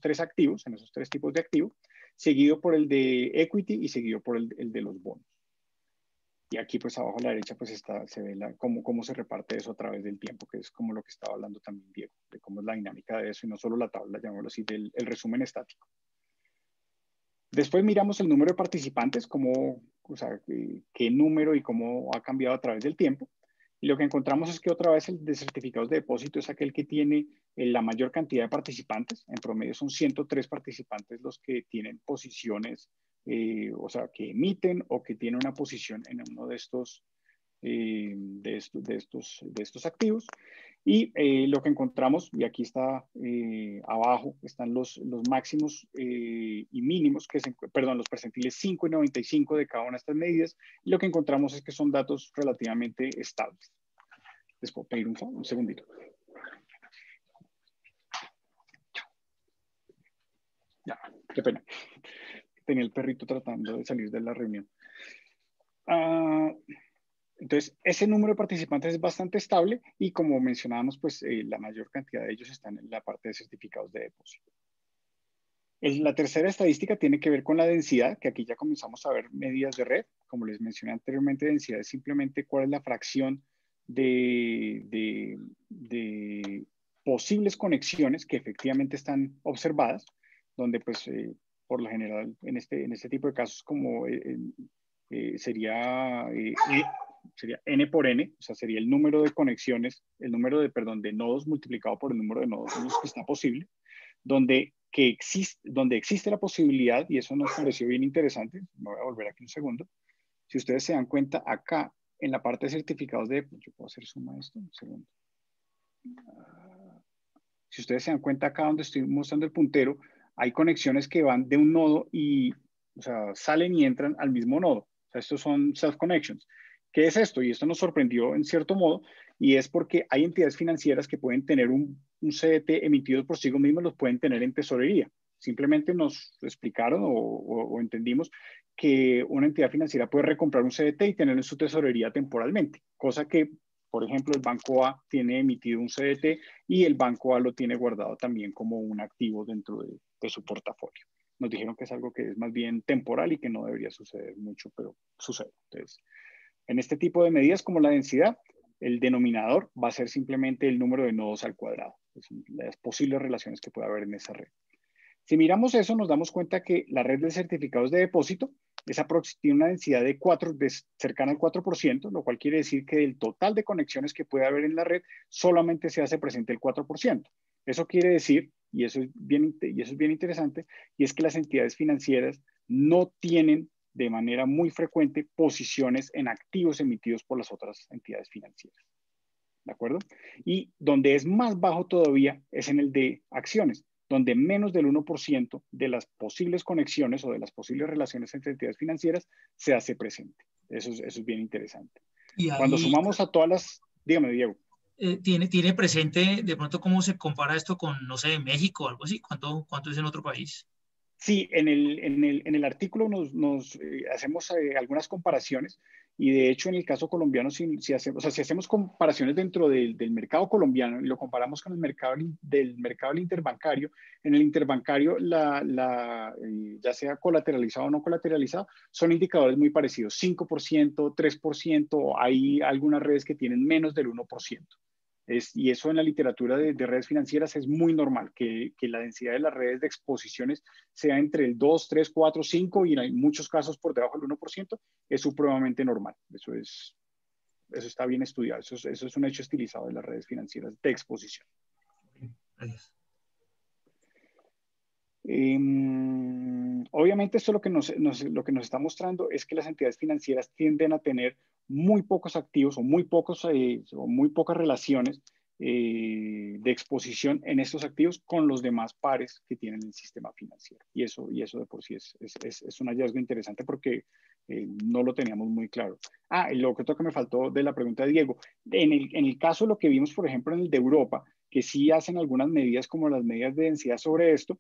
Speaker 2: tres activos, en esos tres tipos de activos, seguido por el de equity y seguido por el de los bonos. Y aquí pues abajo a la derecha pues se ve cómo se reparte eso a través del tiempo, que es como lo que estaba hablando también Diego, de cómo es la dinámica de eso y no solo la tabla, llamémoslo así, el resumen estático. Después miramos el número de participantes, o sea, qué número y cómo ha cambiado a través del tiempo. Y lo que encontramos es que otra vez el de certificados de depósito es aquel que tiene la mayor cantidad de participantes. En promedio son 103 participantes los que tienen posiciones, o sea, que emiten o que tienen una posición en uno de estos de estos activos. Y lo que encontramos, y aquí está abajo, están los máximos y mínimos, perdón, los percentiles 5 y 95 de cada una de estas medidas. Y lo que encontramos es que son datos relativamente estables. Les puedo pedir un segundito. Ya, qué pena. Tenía el perrito tratando de salir de la reunión. Entonces, ese número de participantes es bastante estable y como mencionábamos, pues la mayor cantidad de ellos están en la parte de certificados de depósito. La tercera estadística tiene que ver con la densidad, que aquí ya comenzamos a ver medidas de red. Como les mencioné anteriormente, densidad es simplemente cuál es la fracción de posibles conexiones que efectivamente están observadas, donde pues por lo general en este tipo de casos como sería N por N, o sea, sería el número de conexiones, el número de nodos multiplicado por el número de nodos en los que está posible, donde existe la posibilidad, y eso nos pareció bien interesante, me voy a volver aquí un segundo, si ustedes se dan cuenta acá, en la parte de certificados de, yo puedo hacer suma a esto, un segundo. Si ustedes se dan cuenta acá donde estoy mostrando el puntero, hay conexiones que van de un nodo y, o sea, salen y entran al mismo nodo. O sea, estos son self-connections. ¿Qué es esto? Y esto nos sorprendió en cierto modo, y es porque hay entidades financieras que pueden tener un CDT emitido por sí mismos, los pueden tener en tesorería. Simplemente nos explicaron o entendimos que una entidad financiera puede recomprar un CDT y tenerlo en su tesorería temporalmente, cosa que, por ejemplo, el Banco A tiene emitido un CDT y el Banco A lo tiene guardado también como un activo dentro de su portafolio. Nos dijeron que es algo que es más bien temporal y que no debería suceder mucho, pero sucede. Entonces, en este tipo de medidas como la densidad, el denominador va a ser simplemente el número de nodos al cuadrado, las posibles relaciones que puede haber en esa red. Si miramos eso, nos damos cuenta que la red de certificados de depósito tiene una densidad cercana al 4%, lo cual quiere decir que del total de conexiones que puede haber en la red, solamente se hace presente el 4%. Eso quiere decir, y eso es bien interesante, y es que las entidades financieras no tienen de manera muy frecuente posiciones en activos emitidos por las otras entidades financieras. ¿De acuerdo? Y donde es más bajo todavía es en el de acciones, donde menos del 1% de las posibles conexiones o de las posibles relaciones entre entidades financieras se hace presente. Eso es bien interesante.
Speaker 3: Y
Speaker 2: Cuando
Speaker 3: ahí
Speaker 2: sumamos a todas las... Dígame, Diego.
Speaker 3: ¿tiene presente de pronto cómo se compara esto con, no sé, México o algo así? ¿Cuánto es en otro país?
Speaker 2: Sí, en el artículo nos hacemos algunas comparaciones y de hecho en el caso colombiano, si hacemos comparaciones dentro del mercado colombiano y lo comparamos con el mercado del interbancario, en el interbancario ya sea colateralizado o no colateralizado, son indicadores muy parecidos, 5%, 3%, hay algunas redes que tienen menos del 1%. Y eso en la literatura de redes financieras es muy normal, que la densidad de las redes de exposiciones sea entre el 2, 3, 4, 5 y en muchos casos por debajo del 1%, es supremamente normal. Eso está bien estudiado, eso es un hecho estilizado de las redes financieras de exposición.
Speaker 3: Gracias.
Speaker 2: Obviamente esto lo que nos está mostrando es que las entidades financieras tienden a tener muy pocos activos o muy pocas relaciones de exposición en estos activos con los demás pares que tienen el sistema financiero. Y eso de por sí es un hallazgo interesante porque no lo teníamos muy claro. Lo que me faltó de la pregunta de Diego. En el caso de lo que vimos, por ejemplo, en el de Europa, que sí hacen algunas medidas como las medidas de densidad sobre esto,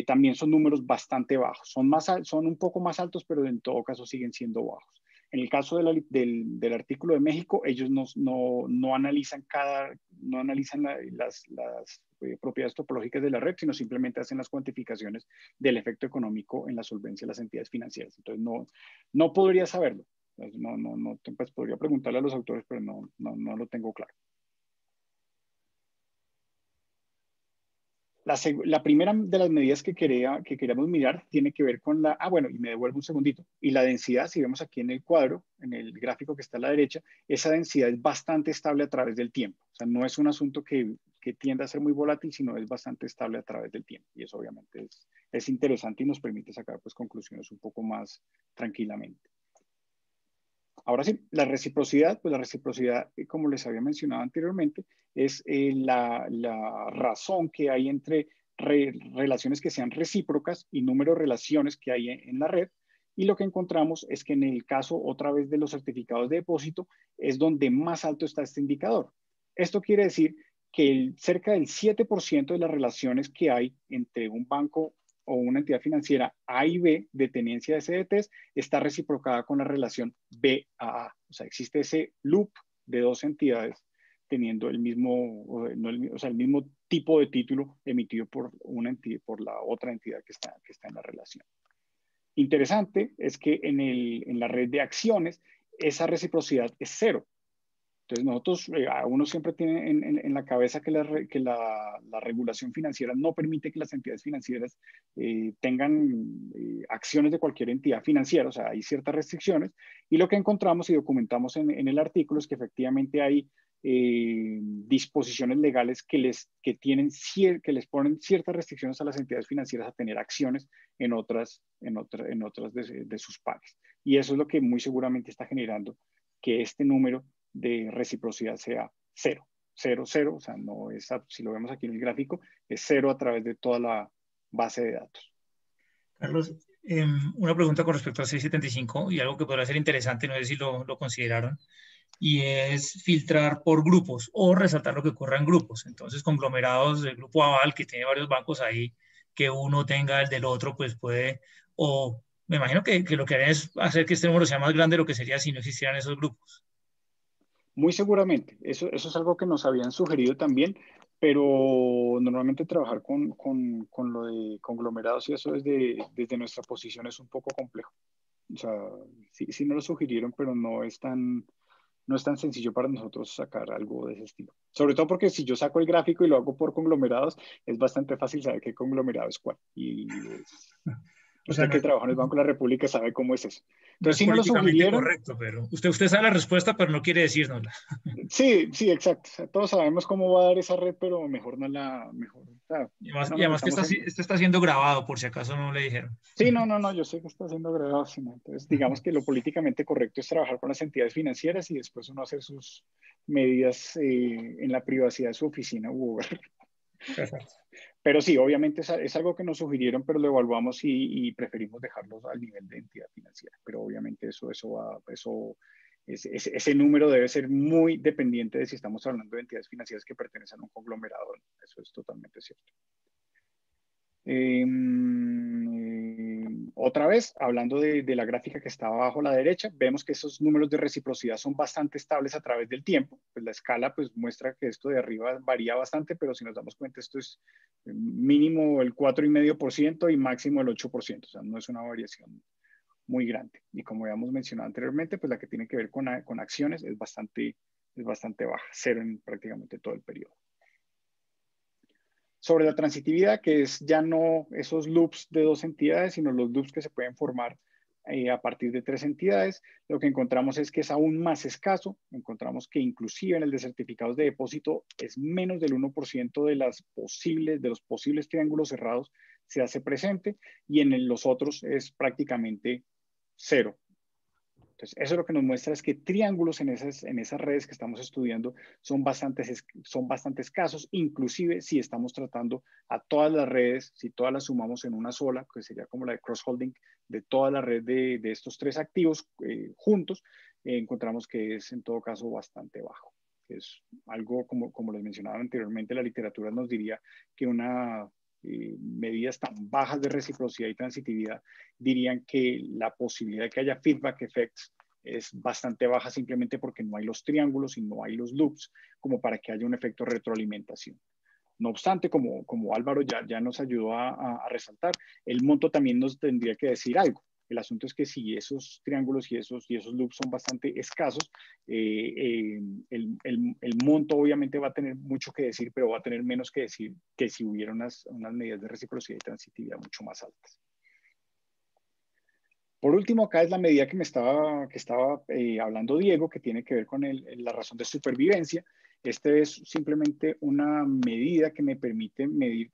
Speaker 2: también son números bastante bajos. Son un poco más altos, pero en todo caso siguen siendo bajos. En el caso del artículo de México, ellos no analizan las propiedades topológicas de la red, sino simplemente hacen las cuantificaciones del efecto económico en la solvencia de las entidades financieras. Entonces, no podría saberlo. Pues podría preguntarle a los autores, pero no lo tengo claro. La primera de las medidas que queríamos mirar tiene que ver con bueno, y me devuelvo un segundito. Y la densidad, si vemos aquí en el cuadro, en el gráfico que está a la derecha, esa densidad es bastante estable a través del tiempo. O sea, no es un asunto que tiende a ser muy volátil, sino es bastante estable a través del tiempo. Y eso obviamente es interesante y nos permite sacar pues conclusiones un poco más tranquilamente. Ahora sí, la reciprocidad, pues la reciprocidad, como les había mencionado anteriormente, es la razón que hay entre relaciones que sean recíprocas y número de relaciones que hay en la red. Y lo que encontramos es que en el caso, otra vez, de los certificados de depósito, es donde más alto está este indicador. Esto quiere decir que cerca del 7% de las relaciones que hay entre un banco o una entidad financiera A y B de tenencia de CDTs está reciprocada con la relación B a A. O sea, existe ese loop de dos entidades teniendo el mismo, o sea, el mismo tipo de título emitido por una entidad, por la otra entidad que está en la relación. Interesante es que en la red de acciones esa reciprocidad es cero. Entonces nosotros, uno siempre tiene en la cabeza que la regulación financiera no permite que las entidades financieras tengan acciones de cualquier entidad financiera, o sea, hay ciertas restricciones, y lo que encontramos y documentamos en el artículo es que efectivamente hay disposiciones legales que les ponen ciertas restricciones a las entidades financieras a tener acciones en otras de sus pares. Y eso es lo que muy seguramente está generando que este número de reciprocidad sea cero, cero, cero, o sea, no es, si lo vemos aquí en el gráfico, es cero a través de toda la base de datos.
Speaker 3: Carlos, una pregunta con respecto al 675 y algo que podrá ser interesante, no sé si lo consideraron, y es filtrar por grupos o resaltar lo que ocurra en grupos. Entonces, conglomerados del grupo Aval, que tiene varios bancos ahí, que uno tenga el del otro, pues puede, o me imagino que lo que harían es hacer que este número sea más grande de lo que sería si no existieran esos grupos.
Speaker 2: Muy seguramente, eso es algo que nos habían sugerido también, pero normalmente trabajar con lo de conglomerados y eso desde nuestra posición es un poco complejo. O sea, sí nos lo sugirieron, pero no es tan sencillo para nosotros sacar algo de ese estilo. Sobre todo porque si yo saco el gráfico y lo hago por conglomerados, es bastante fácil saber qué conglomerado es cuál.
Speaker 3: O sea,
Speaker 2: Usted que trabaja en el Banco de la República sabe cómo es eso.
Speaker 3: no
Speaker 2: Entonces
Speaker 3: es
Speaker 2: sí nos lo
Speaker 3: políticamente
Speaker 2: sugirieron.
Speaker 3: correcto, pero usted sabe la respuesta, pero no quiere decírnosla.
Speaker 2: Sí, exacto. O sea, todos sabemos cómo va a dar esa red, pero mejor no la, mejor, o sea, no
Speaker 3: Y
Speaker 2: nos
Speaker 3: además que
Speaker 2: metamos en...
Speaker 3: esto está siendo grabado, por si acaso no le dijeron.
Speaker 2: Sí, no, yo sé que está haciendo grabado, ¿no? Entonces, digamos que lo políticamente correcto es trabajar con las entidades financieras y después uno hacer sus medidas en la privacidad de su oficina u hogar.
Speaker 3: Perfecto.
Speaker 2: Pero sí, obviamente es algo que nos sugirieron, pero lo evaluamos y preferimos dejarlos al nivel de entidad financiera. Pero obviamente ese número debe ser muy dependiente de si estamos hablando de entidades financieras que pertenecen a un conglomerado. Eso es totalmente cierto. Otra vez, hablando de la gráfica que está abajo a la derecha, vemos que esos números de reciprocidad son bastante estables a través del tiempo. Pues la escala pues, muestra que esto de arriba varía bastante, pero si nos damos cuenta, esto es mínimo el 4,5% y máximo el 8%. O sea, no es una variación muy grande. Y como habíamos mencionado anteriormente, pues la que tiene que ver con acciones es bastante baja, cero en prácticamente todo el periodo. Sobre la transitividad, que es ya no esos loops de dos entidades, sino los loops que se pueden formar a partir de tres entidades, lo que encontramos es que es aún más escaso. Encontramos que inclusive en el de certificados de depósito es menos del 1% de los posibles triángulos cerrados se hace presente y en los otros es prácticamente cero. Entonces, eso lo que nos muestra es que triángulos en esas redes que estamos estudiando son bastante escasos, inclusive si estamos tratando a todas las redes, si todas las sumamos en una sola, que sería como la de cross-holding de toda la red de estos tres activos juntos, encontramos que es en todo caso bastante bajo. Es algo, como les mencionaba anteriormente, la literatura nos diría que medidas tan bajas de reciprocidad y transitividad dirían que la posibilidad de que haya feedback effects es bastante baja simplemente porque no hay los triángulos y no hay los loops como para que haya un efecto de retroalimentación. No obstante, como Álvaro ya nos ayudó a resaltar, el monto también nos tendría que decir algo. El asunto es que si esos triángulos y esos loops son bastante escasos, el monto obviamente va a tener mucho que decir, pero va a tener menos que decir que si hubiera unas medidas de reciprocidad y transitividad mucho más altas. Por último, acá es la medida que estaba hablando Diego, que tiene que ver con la razón de supervivencia. Este es simplemente una medida que me permite medir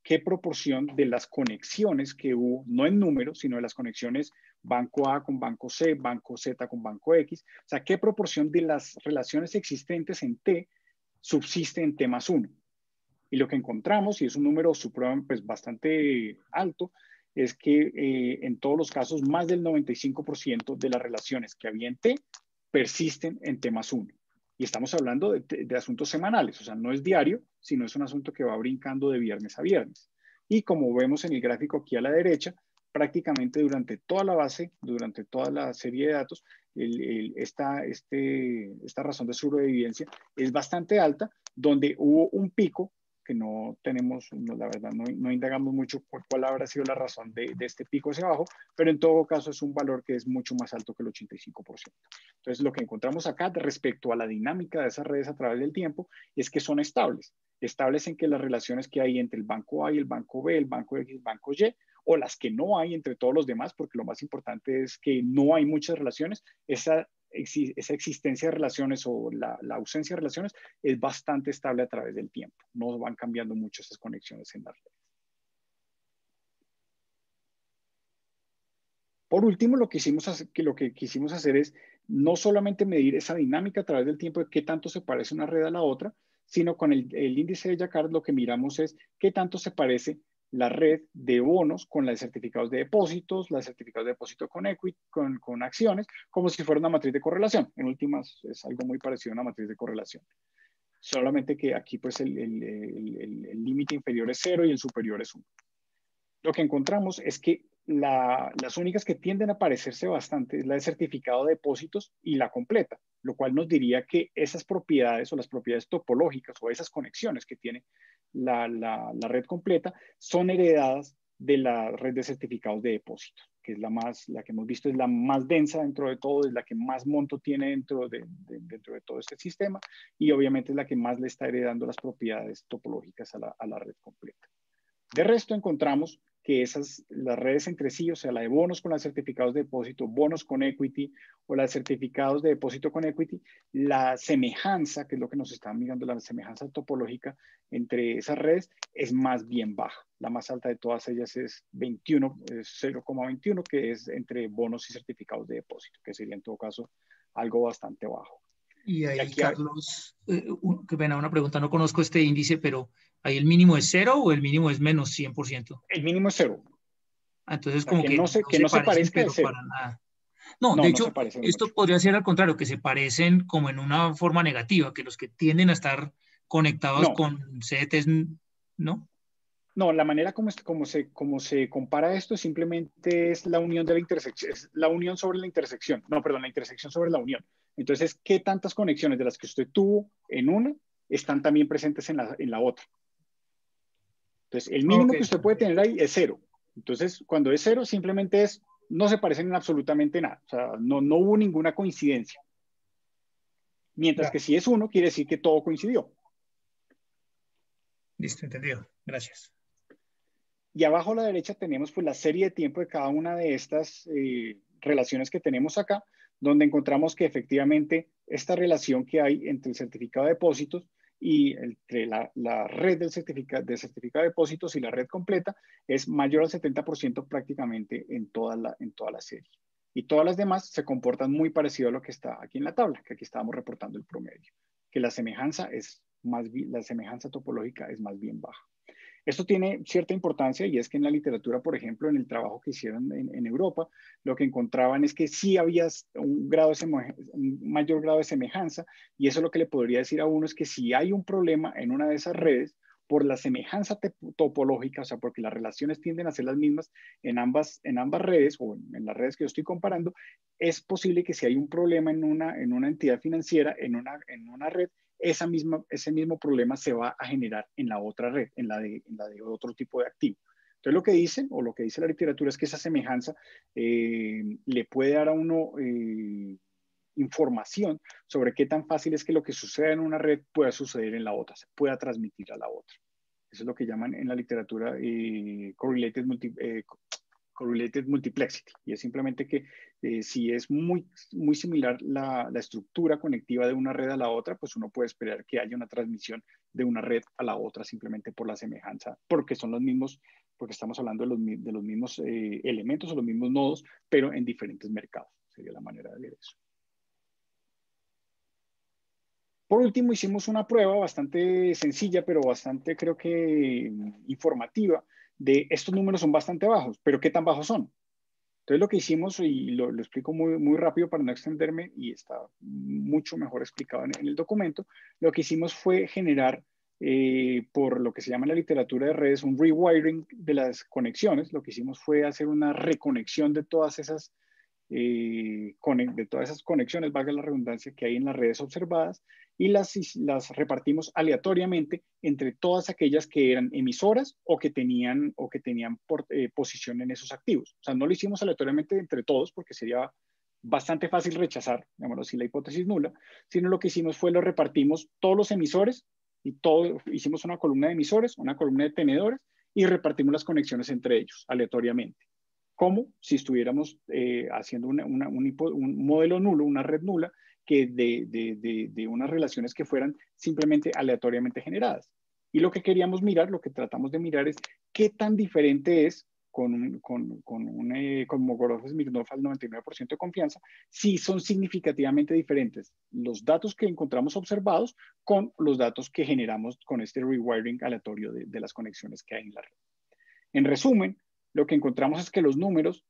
Speaker 2: qué proporción de las conexiones que hubo, no en números, sino de las conexiones banco A con banco C, banco Z con banco X. O sea, ¿qué proporción de las relaciones existentes en T subsiste en T más 1? Y lo que encontramos, y es un número pues, bastante alto, es que en todos los casos más del 95% de las relaciones que había en T persisten en T más 1. Y estamos hablando de asuntos semanales, o sea, no es diario, sino es un asunto que va brincando de viernes a viernes. Y como vemos en el gráfico aquí a la derecha, prácticamente durante toda la base, durante toda la serie de datos, esta razón de sobrevivencia es bastante alta, donde hubo un pico que no tenemos, no, la verdad, no indagamos mucho por cuál habrá sido la razón de este pico hacia abajo, pero en todo caso es un valor que es mucho más alto que el 85%. Entonces, lo que encontramos acá respecto a la dinámica de esas redes a través del tiempo es que son estables. Estables en que las relaciones que hay entre el banco A y el banco B, el banco X y el banco Y, o las que no hay entre todos los demás, porque lo más importante es que no hay muchas relaciones, esa existencia de relaciones o la ausencia de relaciones es bastante estable a través del tiempo. No van cambiando mucho esas conexiones en las redes. Por último, lo que quisimos hacer es no solamente medir esa dinámica a través del tiempo de qué tanto se parece una red a la otra, sino con el índice de Jacquard lo que miramos es qué tanto se parece la red de bonos con la de certificados de depósitos, la de certificados de depósito con equity, con acciones, como si fuera una matriz de correlación. En últimas, es algo muy parecido a una matriz de correlación. Solamente que aquí pues el límite inferior es 0 y el superior es 1. Lo que encontramos es que las únicas que tienden a parecerse bastante es la de certificado de depósitos y la completa, lo cual nos diría que esas propiedades o las propiedades topológicas o esas conexiones que tiene la red completa son heredadas de la red de certificados de depósito, que es la que hemos visto es la más densa dentro de todo, es la que más monto tiene dentro de todo este sistema y obviamente es la que más le está heredando las propiedades topológicas a la red completa. De resto encontramos que las redes entre sí, o sea, la de bonos con los certificados de depósito, bonos con equity o las certificados de depósito con equity, la semejanza, que es lo que nos está mirando, la semejanza topológica entre esas redes es más bien baja. La más alta de todas ellas es 0,21, que es entre bonos y certificados de depósito, que sería en todo caso algo bastante bajo.
Speaker 3: Y ahí, Carlos, que pena una pregunta, no conozco este índice, pero ¿ahí el mínimo es 0 o el mínimo es menos 100%?
Speaker 2: El mínimo es 0.
Speaker 3: Entonces,
Speaker 2: O sea,
Speaker 3: como que
Speaker 2: no se
Speaker 3: parecen,
Speaker 2: parezca
Speaker 3: pero
Speaker 2: de 0.
Speaker 3: para nada. No,
Speaker 2: No,
Speaker 3: de
Speaker 2: no se
Speaker 3: hecho,
Speaker 2: parecen
Speaker 3: esto
Speaker 2: mucho.
Speaker 3: podría ser al contrario, que se parecen como en una forma negativa, que los que tienden a estar conectados con CDTs, ¿no?
Speaker 2: No, la manera como se compara esto simplemente es la unión de la intersección, es la unión sobre la intersección. No, perdón, la intersección sobre la unión. Entonces, ¿qué tantas conexiones de las que usted tuvo en una están también presentes en la otra? Entonces, el mínimo que usted puede tener ahí es 0. Entonces, cuando es 0, simplemente no se parecen en absolutamente nada. O sea, no hubo ninguna coincidencia. Mientras que si es 1, quiere decir que todo coincidió.
Speaker 3: Listo, entendido. Gracias.
Speaker 2: Y abajo a la derecha tenemos pues la serie de tiempo de cada una de estas relaciones que tenemos acá, donde encontramos que efectivamente esta relación que hay entre el certificado de depósitos y entre la red del certificado de depósitos y la red completa es mayor al 70% prácticamente en toda la serie. Y todas las demás se comportan muy parecido a lo que está aquí en la tabla, que aquí estábamos reportando el promedio, que la semejanza topológica es más bien baja. Esto tiene cierta importancia y es que en la literatura, por ejemplo, en el trabajo que hicieron en Europa, lo que encontraban es que sí había un mayor grado de semejanza y eso lo que le podría decir a uno es que si hay un problema en una de esas redes, por la semejanza topológica, o sea, porque las relaciones tienden a ser las mismas en ambas redes o en las redes que yo estoy comparando, es posible que si hay un problema en una entidad financiera, en una red, ese mismo problema se va a generar en la otra red, en la de otro tipo de activo. Entonces lo que dicen, o lo que dice la literatura, es que esa semejanza le puede dar a uno información sobre qué tan fácil es que lo que suceda en una red pueda suceder en la otra, se pueda transmitir a la otra. Eso es lo que llaman en la literatura correlated multiplexity, y es simplemente que si es muy similar la estructura conectiva de una red a la otra, pues uno puede esperar que haya una transmisión de una red a la otra simplemente por la semejanza, porque son los mismos, porque estamos hablando de los mismos elementos o los mismos nodos, pero en diferentes mercados. Sería la manera de ver eso. Por último, hicimos una prueba bastante sencilla, pero bastante, creo que, informativa, de estos números son bastante bajos, pero ¿qué tan bajos son? Entonces lo que hicimos, y lo explico muy rápido para no extenderme, y está mucho mejor explicado en el documento, lo que hicimos fue generar, por lo que se llama en la literatura de redes, un rewiring de las conexiones. Lo que hicimos fue hacer una reconexión de todas esas conexiones, valga la redundancia, que hay en las redes observadas, y las repartimos aleatoriamente entre todas aquellas que eran emisoras o que tenían posición en esos activos. O sea, no lo hicimos aleatoriamente entre todos porque sería bastante fácil rechazar, digámoslo así, la hipótesis nula, sino lo que hicimos fue lo repartimos todos los emisores y hicimos una columna de emisores, una columna de tenedores y repartimos las conexiones entre ellos aleatoriamente, como si estuviéramos haciendo un modelo nulo, una red nula, que de unas relaciones que fueran simplemente aleatoriamente generadas. Y lo que queríamos mirar, lo que tratamos de mirar es qué tan diferente es con un Kolmogorov-Smirnov al 99% de confianza, si son significativamente diferentes los datos que encontramos observados con los datos que generamos con este rewiring aleatorio de las conexiones que hay en la red. En resumen, lo que encontramos es que los números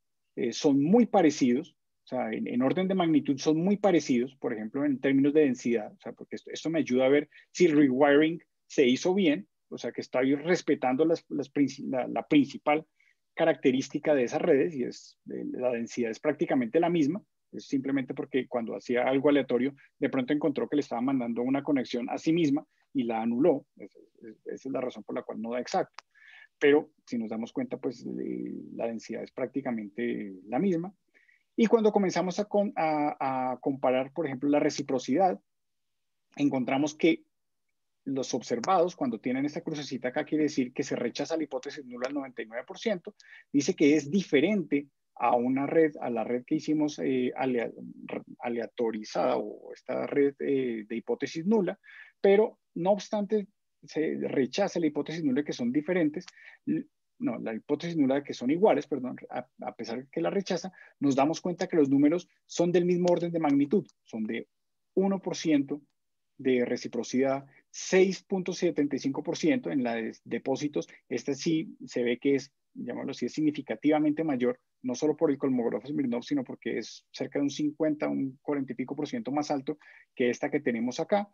Speaker 2: son muy parecidos, o sea, en orden de magnitud son muy parecidos, por ejemplo, en términos de densidad, o sea, porque esto me ayuda a ver si el rewiring se hizo bien, o sea, que está respetando la principal característica de esas redes, y es la densidad es prácticamente la misma. Es simplemente porque cuando hacía algo aleatorio, de pronto encontró que le estaba mandando una conexión a sí misma y la anuló. Esa es la razón por la cual no da exacto. Pero si nos damos cuenta, pues la densidad es prácticamente la misma. Y cuando comenzamos a comparar, por ejemplo, la reciprocidad, encontramos que los observados, cuando tienen esta crucecita acá, quiere decir que se rechaza la hipótesis nula al 99%, dice que es diferente a la red que hicimos aleatorizada, o esta red de hipótesis nula, pero no obstante se rechaza la hipótesis nula de que son diferentes, no, la hipótesis nula de que son iguales, perdón, a pesar de que la rechaza, nos damos cuenta que los números son del mismo orden de magnitud, son de 1% de reciprocidad, 6.75% en la de depósitos. Esta sí se ve que es, llamémoslo así, es significativamente mayor, no solo por el Kolmogorov-Smirnov, sino porque es cerca de un 50, un 40 y pico por ciento más alto que esta que tenemos acá.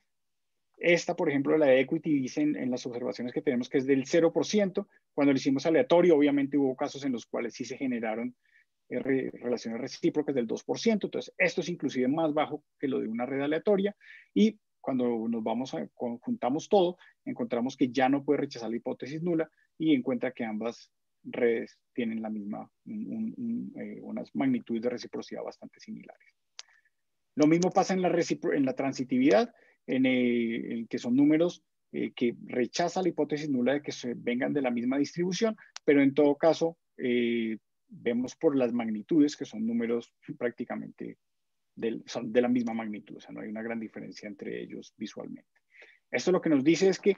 Speaker 2: Esta, por ejemplo, la de equity, dice en las observaciones que tenemos que es del 0%. Cuando lo hicimos aleatorio, obviamente hubo casos en los cuales sí se generaron relaciones recíprocas del 2%. Entonces, esto es inclusive más bajo que lo de una red aleatoria. Y cuando juntamos todo, encontramos que ya no puede rechazar la hipótesis nula y encuentra que ambas redes tienen la misma, unas magnitudes de reciprocidad bastante similares. Lo mismo pasa en la transitividad, en que son números que rechazan la hipótesis nula de que vengan de la misma distribución, pero en todo caso vemos por las magnitudes que son números prácticamente son de la misma magnitud, o sea, no hay una gran diferencia entre ellos visualmente. Esto lo que nos dice es que,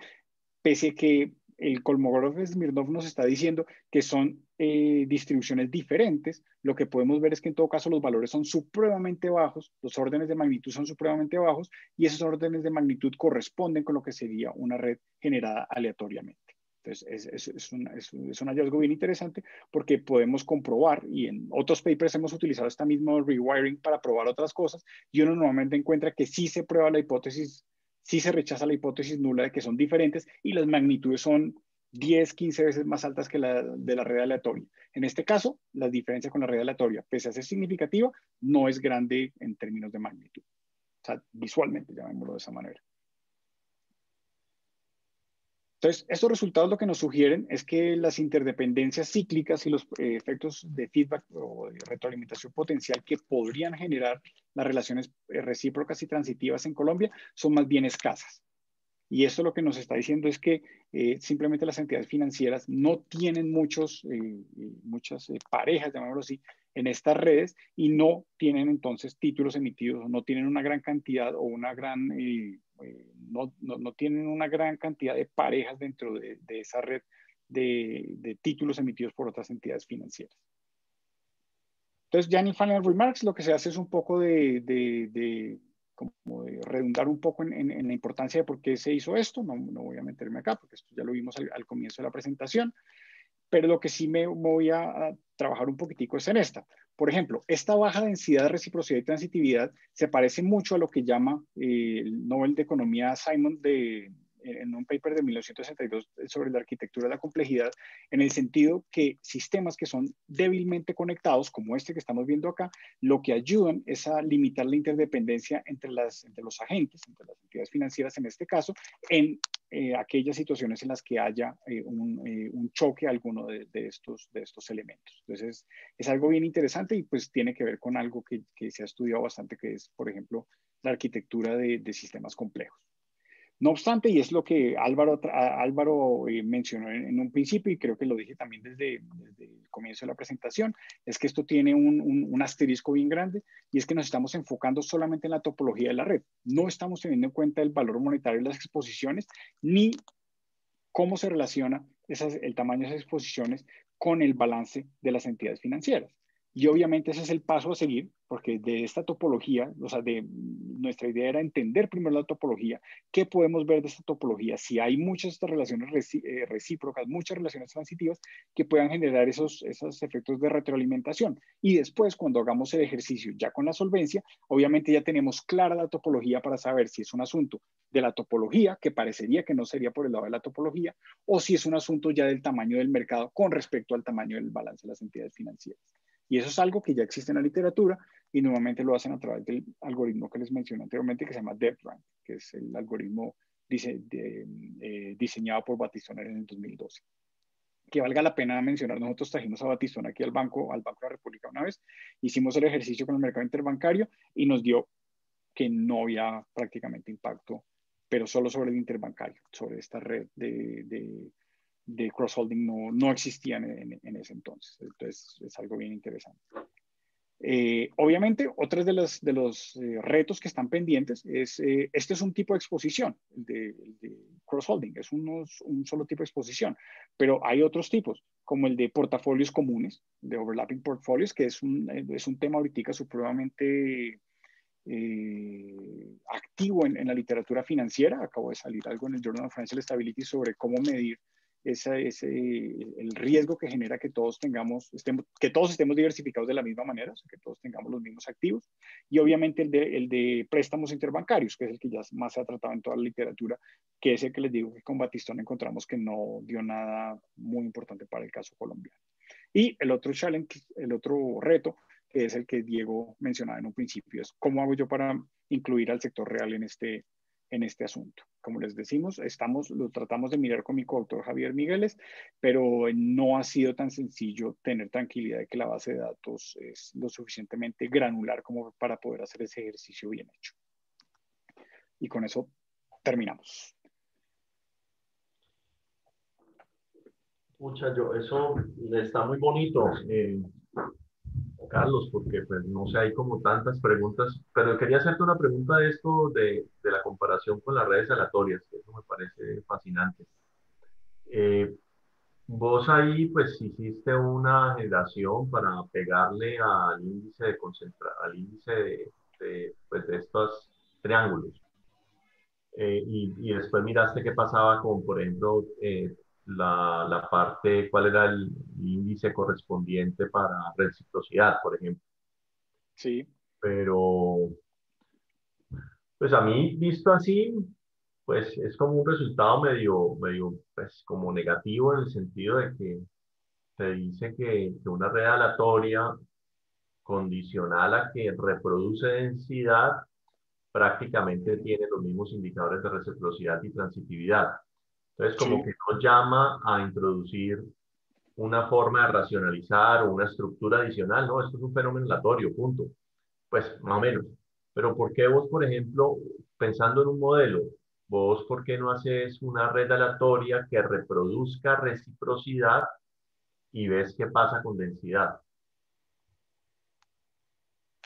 Speaker 2: pese a que el Kolmogorov-Smirnov nos está diciendo que son distribuciones diferentes, lo que podemos ver es que en todo caso los valores son supremamente bajos, los órdenes de magnitud son supremamente bajos, y esos órdenes de magnitud corresponden con lo que sería una red generada aleatoriamente. Entonces, es un hallazgo bien interesante porque podemos comprobar, y en otros papers hemos utilizado esta misma rewiring para probar otras cosas, y uno normalmente encuentra que sí se prueba la hipótesis, sí se rechaza la hipótesis nula de que son diferentes y las magnitudes son 10, 15 veces más altas que la de la red aleatoria. En este caso, la diferencia con la red aleatoria, pese a ser significativa, no es grande en términos de magnitud. O sea, visualmente, llamémoslo de esa manera. Entonces, estos resultados lo que nos sugieren es que las interdependencias cíclicas y los efectos de feedback o de retroalimentación potencial que podrían generar las relaciones recíprocas y transitivas en Colombia son más bien escasas. Y esto lo que nos está diciendo es que simplemente las entidades financieras no tienen muchas parejas, llamémoslo así, en estas redes y no tienen entonces títulos emitidos, no tienen una gran cantidad o una gran, no tienen una gran cantidad de parejas dentro de esa red de títulos emitidos por otras entidades financieras. Entonces, ya en el Final Remarks lo que se hace es un poco como de redundar un poco en la importancia de por qué se hizo esto. No voy a meterme acá porque esto ya lo vimos al comienzo de la presentación, pero lo que sí me voy a trabajar un poquitico es en esta. Por ejemplo, esta baja densidad, reciprocidad y transitividad se parece mucho a lo que llama el Nobel de Economía Simon en un paper de 1962 sobre la arquitectura de la complejidad, en el sentido que sistemas que son débilmente conectados, como este que estamos viendo acá, lo que ayudan es a limitar la interdependencia entre los agentes, entre las entidades financieras en este caso, en aquellas situaciones en las que haya un choque alguno de estos elementos. Entonces, es algo bien interesante y pues tiene que ver con algo que se ha estudiado bastante, que es, por ejemplo, la arquitectura de sistemas complejos. No obstante, y es lo que Álvaro mencionó en un principio, y creo que lo dije también desde el comienzo de la presentación, es que esto tiene un asterisco bien grande, y es que nos estamos enfocando solamente en la topología de la red. No estamos teniendo en cuenta el valor monetario de las exposiciones, ni cómo se relaciona el tamaño de esas exposiciones con el balance de las entidades financieras. Y obviamente ese es el paso a seguir, porque de esta topología, o sea, nuestra idea era entender primero la topología, qué podemos ver de esta topología, si hay muchas estas relaciones recíprocas, muchas relaciones transitivas que puedan generar esos efectos de retroalimentación. Y después, cuando hagamos el ejercicio ya con la solvencia, obviamente ya tenemos clara la topología para saber si es un asunto de la topología, que parecería que no sería por el lado de la topología, o si es un asunto ya del tamaño del mercado con respecto al tamaño del balance de las entidades financieras. Y eso es algo que ya existe en la literatura y normalmente lo hacen a través del algoritmo que les mencioné anteriormente, que se llama DepRank, que es el algoritmo diseñado por Battistone en el 2012. Que valga la pena mencionar, nosotros trajimos a Battistone aquí al Banco de la República una vez, hicimos el ejercicio con el mercado interbancario y nos dio que no había prácticamente impacto, pero solo sobre el interbancario, sobre esta red de cross-holding no existían en ese entonces. Entonces es algo bien interesante. Obviamente, otros de los retos que están pendientes es, este es un tipo de exposición, el de cross-holding, es un solo tipo de exposición, pero hay otros tipos, como el de portafolios comunes, de overlapping portfolios, que es un tema ahorita supremamente activo en la literatura financiera. Acabo de salir algo en el Journal of Financial Stability sobre cómo medir el riesgo que genera que todos estemos diversificados de la misma manera, o sea, que todos tengamos los mismos activos. Y obviamente el de préstamos interbancarios, que es el que ya más se ha tratado en toda la literatura, que es el que les digo que con Battistone encontramos que no dio nada muy importante para el caso colombiano. Y el otro challenge, el otro reto, que es el que Diego mencionaba en un principio, es cómo hago yo para incluir al sector real en este asunto. Como les decimos, lo tratamos de mirar con mi coautor Javier Migueles, pero no ha sido tan sencillo tener tranquilidad de que la base de datos es lo suficientemente granular como para poder hacer ese ejercicio bien hecho. Y con eso terminamos.
Speaker 1: Muchacho, eso está muy bonito, Carlos, porque pues no sé, hay como tantas preguntas, pero quería hacerte una pregunta de esto, de la comparación con las redes aleatorias, que eso me parece fascinante. Eh, Vos ahí pues hiciste una generación para pegarle al índice al índice pues, de estos triángulos. Y después miraste qué pasaba con, por ejemplo, la parte, cuál era el índice correspondiente para reciprocidad, por ejemplo.
Speaker 2: Sí.
Speaker 1: Pero, pues a mí, visto así, pues es como un resultado medio, pues como negativo en el sentido de que se dice que una red aleatoria condicional a que reproduce densidad prácticamente tiene los mismos indicadores de reciprocidad y transitividad. Entonces, como
Speaker 2: Sí.
Speaker 1: que no llama a introducir una forma de racionalizar o una estructura adicional, no, esto es un fenómeno aleatorio, punto. Pues, más o menos. Pero ¿por qué vos, por ejemplo, pensando en un modelo, ¿vos por qué no haces una red aleatoria que reproduzca reciprocidad y ves qué pasa con densidad?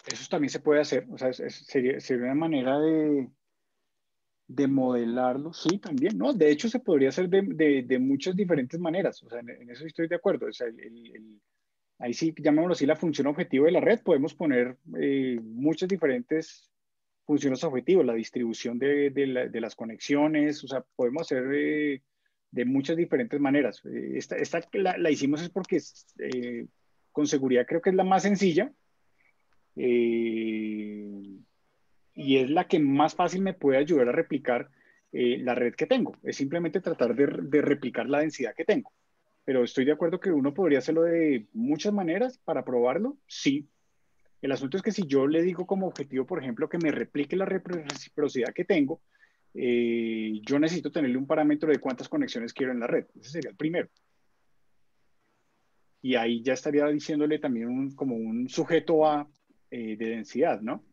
Speaker 2: Eso también se puede hacer, o sea, sería una manera de modelarlo, sí, también, ¿no? De hecho, se podría hacer de muchas diferentes maneras, o sea, en eso estoy de acuerdo, o sea, ahí sí, llamémoslo así, la función objetivo de la red, podemos poner muchas diferentes funciones objetivos, la distribución de las conexiones, o sea, podemos hacer de muchas diferentes maneras. Esta la hicimos es porque con seguridad creo que es la más sencilla, eh, y es la que más fácil me puede ayudar a replicar la red que tengo. Es simplemente tratar de replicar la densidad que tengo. Pero estoy de acuerdo que uno podría hacerlo de muchas maneras para probarlo, sí. El asunto es que si yo le digo como objetivo, por ejemplo, que me replique la reciprocidad que tengo, yo necesito tenerle un parámetro de cuántas conexiones quiero en la red. Ese sería el primero. Y ahí ya estaría diciéndole también como un sujeto A de densidad, ¿no?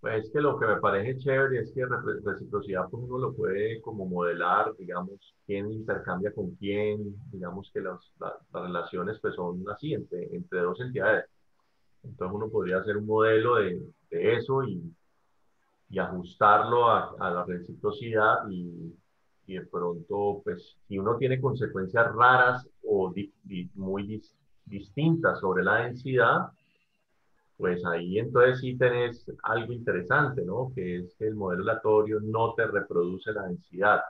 Speaker 1: Pues es que lo que me parece chévere es que reciprocidad pues uno lo puede como modelar, digamos, quién intercambia con quién, digamos que las relaciones pues son así entre dos entidades. Entonces uno podría hacer un modelo de eso y ajustarlo a la reciprocidad y de pronto pues si uno tiene consecuencias raras o muy distintas sobre la densidad, pues ahí entonces sí tenés algo interesante, ¿no? Que es que el modelo aleatorio no te reproduce la densidad.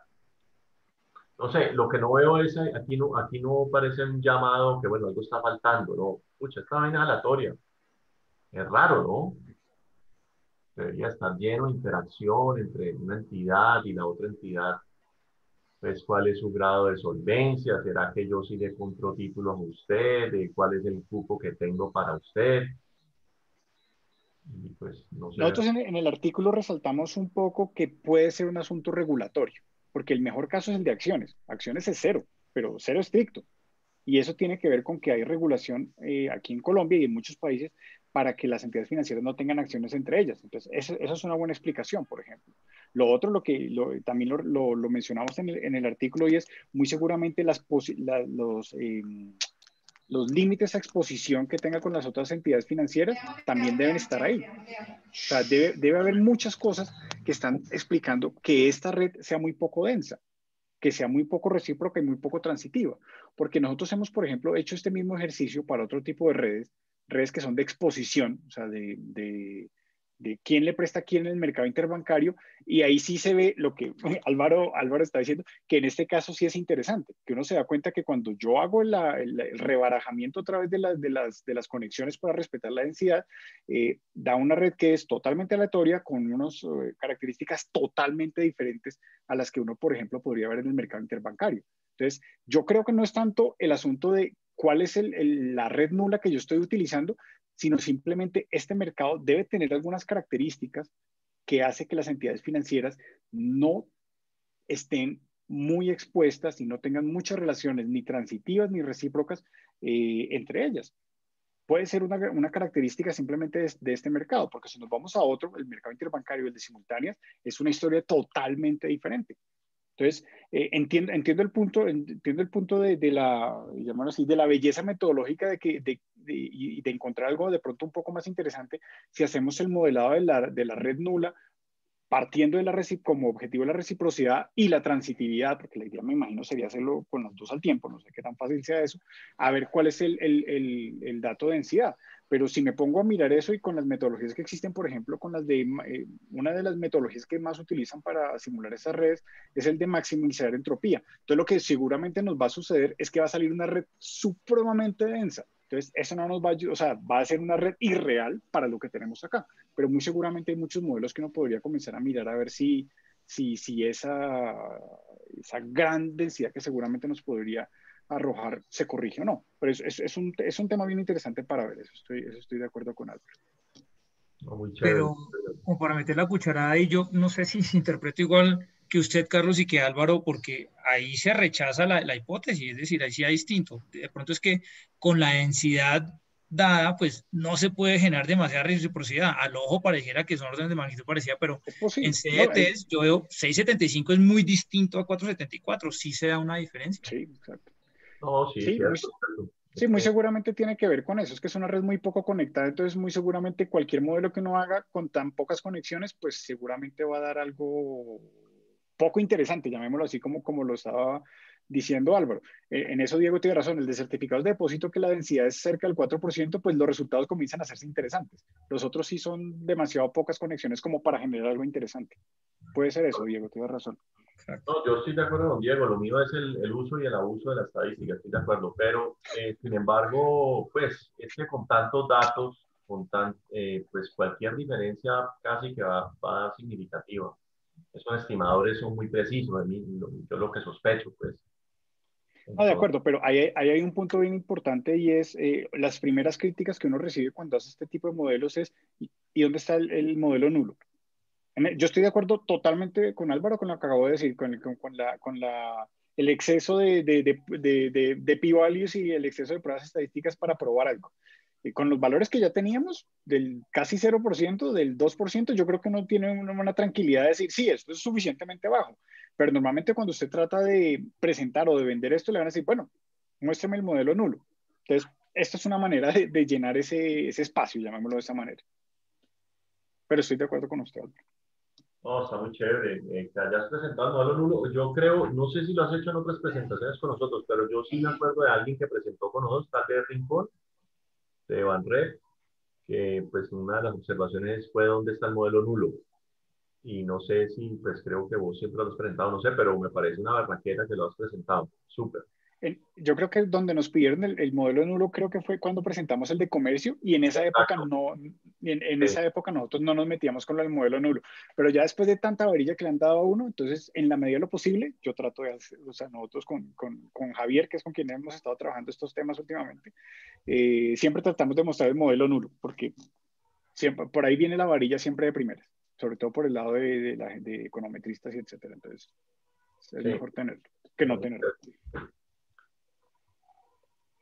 Speaker 1: No sé, lo que no veo es, aquí no parece un llamado que, bueno, algo está faltando, ¿no? Pucha, esta vaina es aleatoria. Es raro, ¿no? Debería estar lleno de interacción entre una entidad y la otra entidad. Pues, ¿cuál es su grado de solvencia? ¿Será que yo sí le compro títulos a usted? ¿Cuál es el cupo que tengo para usted? Y pues, no sé.
Speaker 2: Nosotros en el artículo resaltamos un poco que puede ser un asunto regulatorio, porque el mejor caso es el de acciones. Acciones es cero, pero cero estricto. Y eso tiene que ver con que hay regulación aquí en Colombia y en muchos países para que las entidades financieras no tengan acciones entre ellas. Entonces, eso es una buena explicación, por ejemplo. Lo otro, también lo mencionamos en el artículo y es muy seguramente los límites a exposición que tenga con las otras entidades financieras también deben estar ahí. O sea, debe haber muchas cosas que están explicando que esta red sea muy poco densa, que sea muy poco recíproca y muy poco transitiva. Porque nosotros hemos, por ejemplo, hecho este mismo ejercicio para otro tipo de redes que son de exposición, o sea, de quién le presta a quién en el mercado interbancario, y ahí sí se ve lo que Álvaro está diciendo, que en este caso sí es interesante, que uno se da cuenta que cuando yo hago el rebarajamiento a través de las conexiones para respetar la densidad, da una red que es totalmente aleatoria, con unas características totalmente diferentes a las que uno, por ejemplo, podría ver en el mercado interbancario. Entonces, yo creo que no es tanto el asunto de cuál es la red nula que yo estoy utilizando, sino simplemente este mercado debe tener algunas características que hace que las entidades financieras no estén muy expuestas y no tengan muchas relaciones ni transitivas ni recíprocas entre ellas. Puede ser una característica simplemente de este mercado, porque si nos vamos a otro, el mercado interbancario, el de simultáneas, es una historia totalmente diferente. Entonces, entiendo el punto de la, llamarlo así, de la belleza metodológica y de encontrar algo de pronto un poco más interesante si hacemos el modelado de la red nula partiendo como objetivo de la reciprocidad y la transitividad, porque la idea me imagino sería hacerlo con los dos al tiempo, no sé qué tan fácil sea eso, a ver cuál es el dato de densidad. Pero si me pongo a mirar eso y con las metodologías que existen, por ejemplo, una de las metodologías que más utilizan para simular esas redes es el de maximizar entropía. Entonces lo que seguramente nos va a suceder es que va a salir una red supremamente densa. Entonces, eso no nos va a ayudar, o sea, va a ser una red irreal para lo que tenemos acá, pero muy seguramente hay muchos modelos que uno podría comenzar a mirar a ver si esa gran densidad que seguramente nos podría arrojar se corrige o no. Pero es un tema bien interesante para ver, eso estoy de acuerdo con Álvaro.
Speaker 1: No, muy chévere.
Speaker 3: Pero como para meter la cucharada ahí, yo no sé si interpreto igual que usted, Carlos, y que Álvaro, porque ahí se rechaza la hipótesis, es decir, ahí sí hay distinto. De pronto es que con la densidad dada, pues no se puede generar demasiada reciprocidad. Al ojo pareciera que son órdenes de magnitud parecida, pero
Speaker 2: Es
Speaker 3: en
Speaker 2: posible. No,
Speaker 3: CDTs yo veo 6.75 es muy distinto a 4.74, sí se da una diferencia.
Speaker 2: sí, exacto.
Speaker 1: No, sí,
Speaker 2: Sí,
Speaker 1: cierto, cierto.
Speaker 2: sí, muy seguramente tiene que ver con eso. Es que es una red muy poco conectada, entonces muy seguramente cualquier modelo que uno haga con tan pocas conexiones, pues seguramente va a dar algo poco interesante, llamémoslo así como lo estaba diciendo Álvaro. En eso Diego tiene razón, el de certificados de depósito que la densidad es cerca del 4%, pues los resultados comienzan a hacerse interesantes. Los otros sí son demasiado pocas conexiones como para generar algo interesante. Puede ser eso, Diego, tienes razón.
Speaker 1: No, yo estoy de acuerdo con Diego, lo mío es el uso y el abuso de la estadística, estoy de acuerdo, pero sin embargo, pues es que con tantos datos, pues cualquier diferencia casi que va significativa. Esos estimadores son muy precisos, yo lo que sospecho, pues.
Speaker 2: No, de
Speaker 1: Entonces,
Speaker 2: acuerdo, pero ahí hay un punto bien importante y es las primeras críticas que uno recibe cuando hace este tipo de modelos es ¿y dónde está el modelo nulo? Yo estoy de acuerdo totalmente con Álvaro con lo que acabo de decir, el exceso de p-values y el exceso de pruebas estadísticas para probar algo. Con los valores que ya teníamos, del casi 0%, del 2%, yo creo que uno tiene una tranquilidad de decir, sí, esto es suficientemente bajo. Pero normalmente cuando usted trata de presentar o de vender esto, le van a decir, bueno, muéstrame el modelo nulo. Entonces, esta es una manera de llenar ese espacio, llamémoslo de esa manera. Pero estoy de acuerdo con usted, Álvaro.
Speaker 1: no, está muy chévere que hayas presentado el modelo nulo. Yo creo, no sé si lo has hecho en otras presentaciones con nosotros, pero yo sí me acuerdo de alguien que presentó con nosotros, tal vez Rincón, de Banred, que pues una de las observaciones fue dónde está el modelo nulo. Y no sé si, pues creo que vos siempre lo has presentado, no sé, pero me parece una barraquera que lo has presentado. Súper.
Speaker 2: Yo creo que donde nos pidieron el modelo nulo creo que fue cuando presentamos el de comercio y en esa época
Speaker 1: Exacto.
Speaker 2: no, en
Speaker 1: Sí.
Speaker 2: esa época nosotros no nos metíamos con el modelo nulo, pero ya después de tanta varilla que le han dado a uno, entonces en la medida de lo posible yo trato de hacer, o sea, nosotros con Javier, que es con quien hemos estado trabajando estos temas últimamente, siempre tratamos de mostrar el modelo nulo, porque siempre, por ahí viene la varilla siempre de primeras, sobre todo por el lado de econometristas y etcétera, entonces es
Speaker 1: Sí.
Speaker 2: mejor tenerlo que no tenerlo.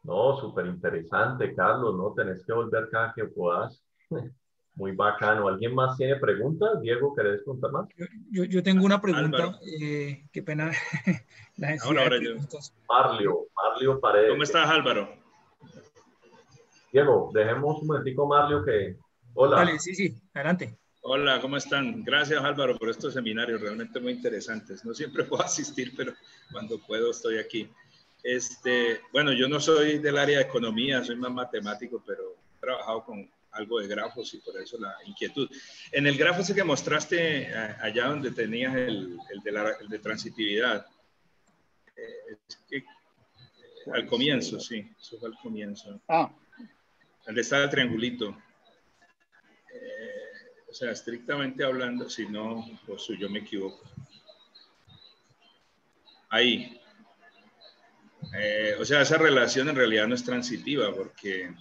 Speaker 1: No, súper interesante, Carlos, ¿no? Tenés que volver cada que puedas. Muy bacano. ¿Alguien más tiene preguntas? Diego, ¿querés contar más?
Speaker 3: Yo tengo una pregunta,
Speaker 4: Álvaro,
Speaker 3: qué pena la necesidad de
Speaker 4: ahora yo.
Speaker 3: preguntas.
Speaker 1: Marlio Paredes.
Speaker 4: ¿Cómo estás, Álvaro?
Speaker 1: Diego, dejemos un momentico, Marlio, que... Hola.
Speaker 3: Dale, sí, sí, adelante.
Speaker 4: Hola, ¿cómo están? Gracias, Álvaro, por estos seminarios realmente muy interesantes. No siempre puedo asistir, pero cuando puedo estoy aquí. Bueno, yo no soy del área de economía, soy más matemático, pero he trabajado con algo de grafos y por eso la inquietud. En el grafo ese que mostraste allá donde tenías el de transitividad, es que, al comienzo, sí, eso fue al comienzo.
Speaker 2: Ah,
Speaker 4: Donde está el triangulito. O sea, estrictamente hablando, si no, pues yo me equivoco. Ahí. O sea, esa relación en realidad no es transitiva porque,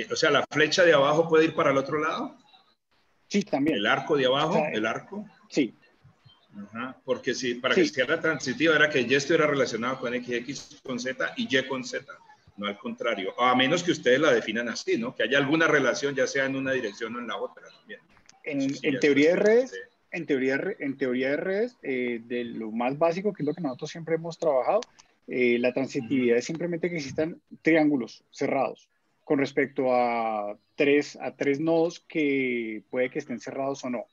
Speaker 4: o sea, la flecha de abajo puede ir para el otro lado.
Speaker 2: sí, también.
Speaker 4: El arco de
Speaker 2: O sea,
Speaker 4: abajo, el arco.
Speaker 2: sí,
Speaker 4: Ajá, porque si, para que
Speaker 2: sí,
Speaker 4: sea transitiva era que Y estuviera relacionado con XX con Z y Y con Z, no al contrario. A menos que ustedes la definan así, ¿no? Que haya alguna relación, ya sea en una dirección o en la otra también. Eso sí,
Speaker 2: en
Speaker 4: ya es
Speaker 2: teoría de
Speaker 4: cuestión
Speaker 2: redes,
Speaker 4: de...
Speaker 2: en teoría de redes, de lo más básico, que es lo que nosotros siempre hemos trabajado, la transitividad es simplemente que existan triángulos cerrados con respecto a tres nodos que puede que estén cerrados o no.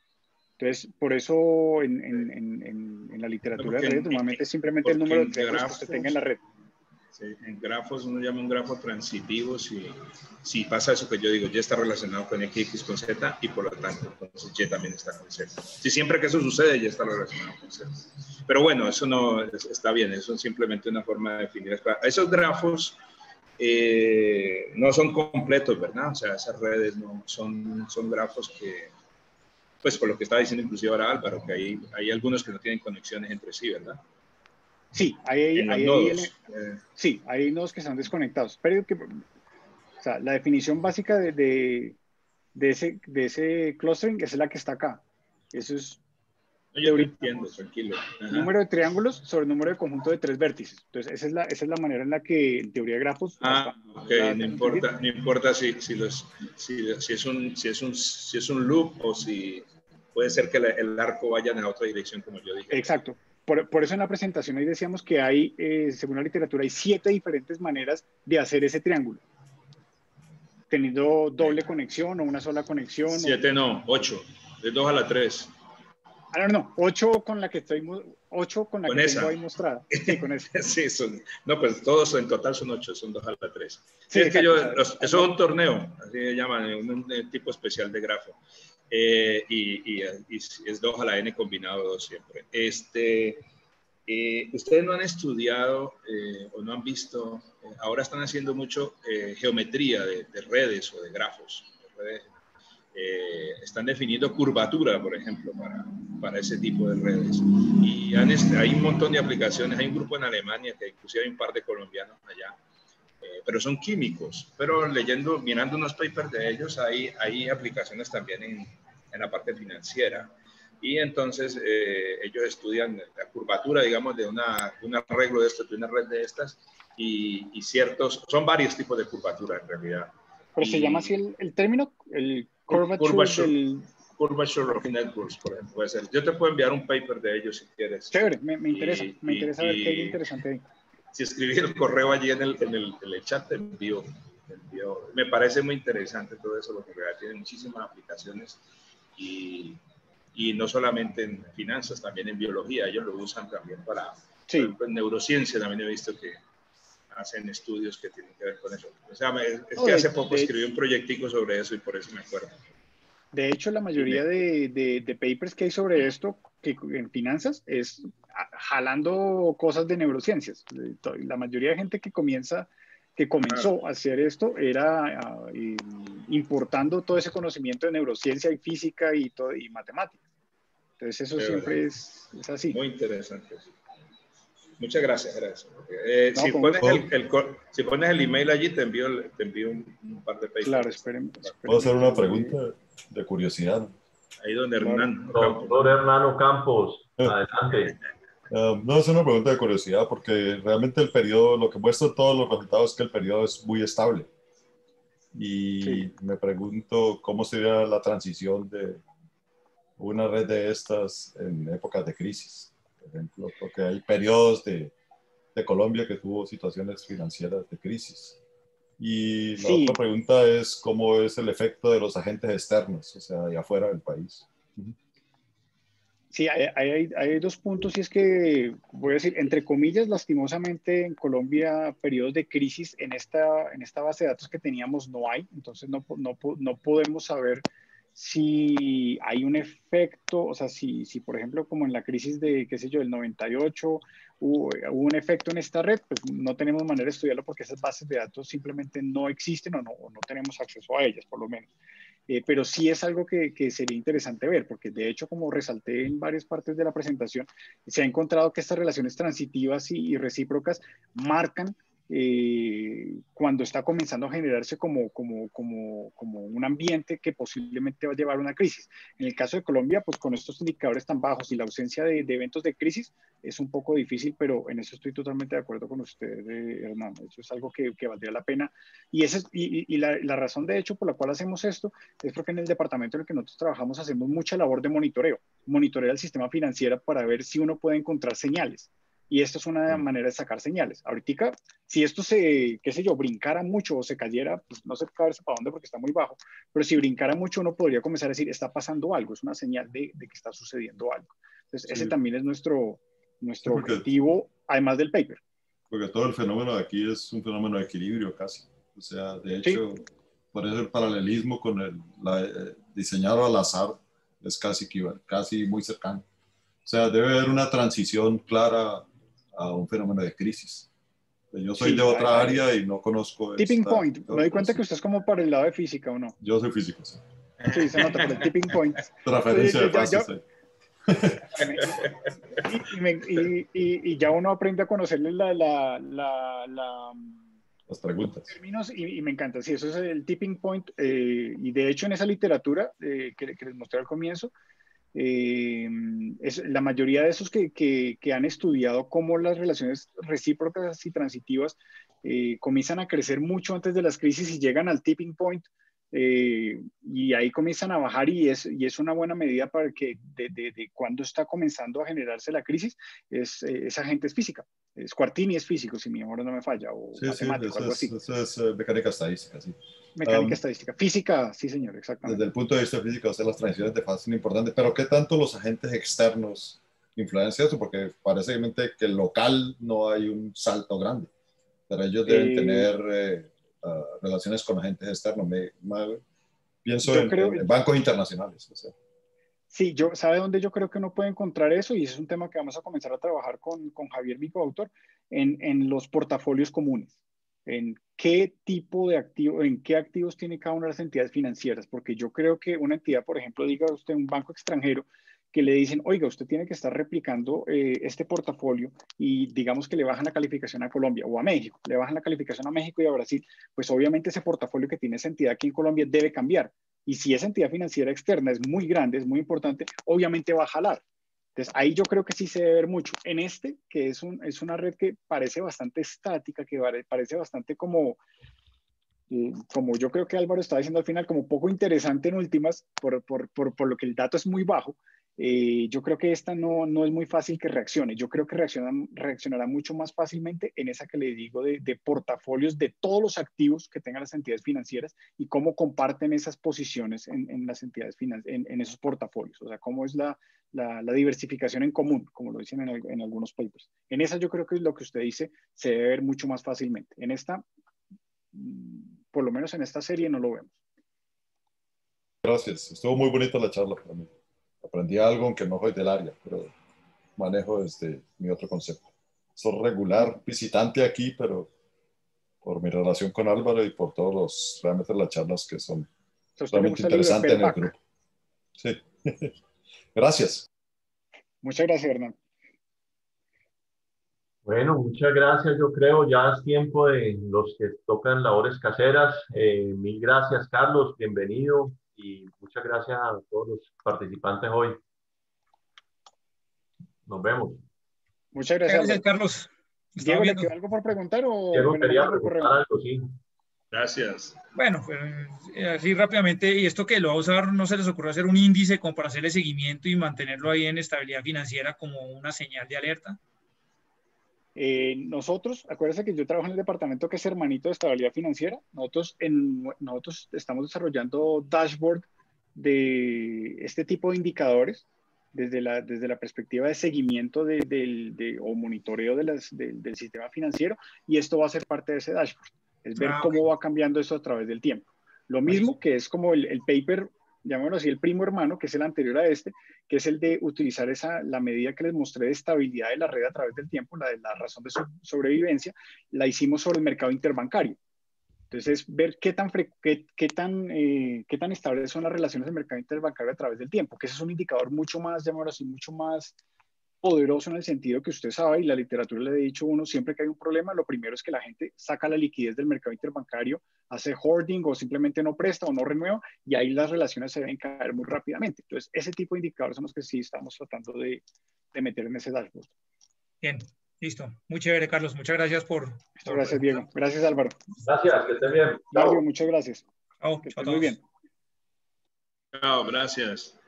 Speaker 2: Entonces, por eso en la
Speaker 4: No,
Speaker 2: literatura de redes normalmente es simplemente el
Speaker 4: porque
Speaker 2: número de
Speaker 4: en
Speaker 2: triángulos que usted tenga en la
Speaker 4: grafos,
Speaker 2: red.
Speaker 4: sí, en grafos uno llama un grafo transitivo si pasa eso que yo digo, Y está relacionado con X con Z y por lo tanto, entonces Y también está con Z. Si siempre que eso sucede, Y está relacionado con Z. Pero bueno, eso no está bien, eso es simplemente una forma de definir. Esos grafos no son completos, ¿verdad? O sea, esas redes no son grafos que, pues por lo que estaba diciendo inclusive ahora Álvaro, que hay algunos que no tienen conexiones entre sí, ¿verdad?
Speaker 2: Sí,
Speaker 4: En los nodos.
Speaker 2: sí, hay nodos que están desconectados. Pero que, o sea, la definición básica de ese clustering es la que está acá. Eso es
Speaker 4: No, yo te entiendo, tranquilo. Ajá.
Speaker 2: Número de triángulos sobre número de conjunto de 3 vértices. Entonces, esa es la manera en la que en teoría de grafos.
Speaker 4: Ok, no importa si es un loop o si puede ser que el arco vaya en la otra dirección, como yo dije.
Speaker 2: Exacto. Por eso en la presentación ahí decíamos que hay, según la literatura, hay 7 diferentes maneras de hacer ese triángulo. Teniendo doble conexión o una sola conexión.
Speaker 4: 7 no, 8. De 2 a la 3.
Speaker 2: No, 8 con la que tengo ahí mostrada. Sí, con esa.
Speaker 4: Sí, no, pues todos en total son 8, son 2 a la 3.
Speaker 2: Sí,
Speaker 4: es que eso es un torneo, así se llaman, un tipo especial de grafo. Y es 2 a la n combinado 2 siempre. Ustedes no han estudiado o no han visto, ahora están haciendo mucho geometría de redes o de grafos. De redes. Están definiendo curvatura, por ejemplo, para ese tipo de redes. Y hay un montón de aplicaciones. Hay un grupo en Alemania, que inclusive hay un par de colombianos allá, pero son químicos. Pero mirando unos papers de ellos, hay aplicaciones también en la parte financiera. Y entonces ellos estudian la curvatura, digamos, de un arreglo de esto, de una red de estas, y son varios tipos de curvatura en realidad.
Speaker 2: Pero se llama así el término, el curvature
Speaker 4: of networks, por ejemplo, puede ser. Yo te puedo enviar un paper de ellos si quieres.
Speaker 2: Chévere, me interesa ver qué hay interesante ahí.
Speaker 4: Si escribí el correo allí en el chat, te envío. Me parece muy interesante todo eso, porque en realidad tiene muchísimas aplicaciones y no solamente en finanzas, también en biología. Ellos lo usan también para en neurociencia, también he visto que hacen estudios que tienen que ver con eso. O sea, que hace poco escribí un proyectico sobre eso y por eso me acuerdo.
Speaker 2: De hecho, la mayoría de papers que hay sobre esto, que en finanzas, es jalando cosas de neurociencias. La mayoría de gente que comenzó a hacer esto era importando todo ese conocimiento de neurociencia y física y matemáticas. Entonces, eso siempre es así.
Speaker 4: Muy interesante. Muchas gracias. Si pones el email allí, te envío un par de papers.
Speaker 2: Claro, esperen.
Speaker 5: ¿Puedo hacer una pregunta de curiosidad?
Speaker 4: Ahí donde Hernán.
Speaker 1: Doctor Hernán Campos, adelante.
Speaker 5: No, es una pregunta de curiosidad porque realmente el periodo, lo que muestra todos los resultados es que el periodo es muy estable. Y me pregunto cómo sería la transición de una red de estas en épocas de crisis. Por ejemplo, porque hay periodos de Colombia que tuvo situaciones financieras de crisis. Y la otra pregunta es cómo es el efecto de los agentes externos, o sea, de afuera del país.
Speaker 2: Sí, hay 2 puntos, y es que, voy a decir, entre comillas, lastimosamente en Colombia, periodos de crisis en esta base de datos que teníamos no hay, entonces no podemos saber si hay un efecto, o sea, si por ejemplo, como en la crisis de, qué sé yo, del 98, hubo un efecto en esta red, pues no tenemos manera de estudiarlo porque esas bases de datos simplemente no existen o no tenemos acceso a ellas, por lo menos. Pero sí es algo que sería interesante ver, porque de hecho, como resalté en varias partes de la presentación, se ha encontrado que estas relaciones transitivas y recíprocas marcan cuando está comenzando a generarse como un ambiente que posiblemente va a llevar a una crisis. En el caso de Colombia, pues con estos indicadores tan bajos y la ausencia de eventos de crisis, es un poco difícil, pero en eso estoy totalmente de acuerdo con usted, Hernán. Eso es algo que valdría la pena. Y la razón, de hecho, por la cual hacemos esto es porque en el departamento en el que nosotros trabajamos hacemos mucha labor de monitoreo el sistema financiero para ver si uno puede encontrar señales. Y esto es una manera de sacar señales. Ahorita, si esto brincara mucho o se cayera, pues no sé para dónde porque está muy bajo, pero si brincara mucho uno podría comenzar a decir, está pasando algo, es una señal de que está sucediendo algo. Entonces, ese también es nuestro objetivo, además del paper.
Speaker 5: Porque todo el fenómeno de aquí es un fenómeno de equilibrio casi. O sea, de hecho, por eso el paralelismo con diseñado al azar es casi muy cercano. O sea, debe haber una transición clara a un fenómeno de crisis. Yo soy de otra área y no conozco...
Speaker 2: Tipping point. Me doy cuenta que usted es como para el lado de física, ¿o no?
Speaker 5: Yo soy físico, sí.
Speaker 2: Sí, se nota por el tipping point.
Speaker 5: Transferencia de fases, sí.
Speaker 2: Y ya uno aprende a conocerle las
Speaker 5: preguntas.
Speaker 2: Términos, y me encanta, sí, eso es el tipping point. Y de hecho, en esa literatura que les mostré al comienzo, ese la mayoría de esos que han estudiado cómo las relaciones recíprocas y transitivas comienzan a crecer mucho antes de las crisis y llegan al tipping point, y ahí comienzan a bajar, y es una buena medida para que de cuando está comenzando a generarse la crisis. Esa gente es física, Quartini es físico, si mi memoria no me falla, o
Speaker 5: Sí,
Speaker 2: matemático, algo así.
Speaker 5: eso es mecánica estadística, sí.
Speaker 2: Mecánica estadística, física, sí señor, exactamente.
Speaker 5: Desde el punto de vista físico, hacer las transiciones de fase son importantes, pero ¿qué tanto los agentes externos influencian eso? Porque parece que local no hay un salto grande, pero ellos deben tener relaciones con agentes externos. Pienso en bancos internacionales. O sea.
Speaker 2: Sí, ¿sabe dónde yo creo que uno puede encontrar eso? Y ese es un tema que vamos a comenzar a trabajar con Javier, mi coautor, en los portafolios comunes. En qué tipo de activo, en qué activos tiene cada una de las entidades financieras. Porque yo creo que una entidad, por ejemplo, diga usted un banco extranjero, que le dicen, oiga, usted tiene que estar replicando este portafolio, y digamos que le bajan la calificación a Colombia o a México, le bajan la calificación a México y a Brasil, pues obviamente ese portafolio que tiene esa entidad aquí en Colombia debe cambiar. Y si esa entidad financiera externa es muy grande, es muy importante, obviamente va a jalar. Entonces, ahí yo creo que sí se debe ver mucho. En que es una red que parece bastante estática, que parece bastante como yo creo que Álvaro estaba diciendo al final, como poco interesante en últimas, por lo que el dato es muy bajo. Yo creo que esta no es muy fácil que reaccione. Yo creo que reaccionará mucho más fácilmente en esa que le digo de portafolios de todos los activos que tengan las entidades financieras, y cómo comparten esas posiciones en las entidades financieras, en esos portafolios. O sea, cómo es la diversificación en común, como lo dicen en algunos papers. En esa yo creo que es lo que usted dice, se debe ver mucho más fácilmente. En esta, por lo menos en esta serie, no lo vemos.
Speaker 5: Gracias, estuvo muy bonita la charla para mí. Aprendí algo, aunque no soy del área, pero manejo desde mi otro concepto. Soy regular visitante aquí, pero por mi relación con Álvaro y por realmente las charlas que son realmente interesantes en el grupo. Sí. Gracias.
Speaker 2: Muchas gracias, Hernán.
Speaker 1: Bueno, muchas gracias. Yo creo ya es tiempo de los que tocan labores caseras. Mil gracias, Carlos. Bienvenido, y muchas gracias a todos los participantes hoy. Nos vemos.
Speaker 2: Muchas gracias,
Speaker 3: Carlos.
Speaker 2: Diego, ¿le quedó algo por preguntar?
Speaker 1: Diego quería preguntar algo, sí.
Speaker 4: Gracias.
Speaker 3: Bueno, pues, así rápidamente, y esto que lo va a usar, ¿no se les ocurre hacer un índice como para hacerle seguimiento y mantenerlo ahí en estabilidad financiera como una señal de alerta?
Speaker 2: Nosotros, acuérdense que yo trabajo en el departamento que es hermanito de estabilidad financiera. Nosotros estamos desarrollando dashboard de este tipo de indicadores desde la perspectiva de seguimiento o monitoreo del sistema financiero, y esto va a ser parte de ese dashboard. Es ver cómo va cambiando eso a través del tiempo. Lo mismo que es como el paper, llamémoslo así, el primo hermano, que es el anterior a este, que es el de utilizar la medida que les mostré de estabilidad de la red a través del tiempo, la de la razón de sobrevivencia, la hicimos sobre el mercado interbancario. Entonces, ver qué tan estables son las relaciones del mercado interbancario a través del tiempo, que ese es un indicador mucho más, llamémoslo así, mucho más poderoso, en el sentido que usted sabe, y la literatura le ha dicho a uno, siempre que hay un problema, lo primero es que la gente saca la liquidez del mercado interbancario, hace hoarding o simplemente no presta o no renueva, y ahí las relaciones se deben caer muy rápidamente. Entonces, ese tipo de indicadores son los que sí estamos tratando de meter en ese dashboard.
Speaker 3: Bien, listo. Muy chévere, Carlos. Muchas gracias
Speaker 2: Gracias, Diego. Gracias, Álvaro.
Speaker 1: Gracias, que estén bien.
Speaker 2: Mario, muchas gracias.
Speaker 3: Chao,
Speaker 2: que estén muy bien.
Speaker 4: Chao, gracias.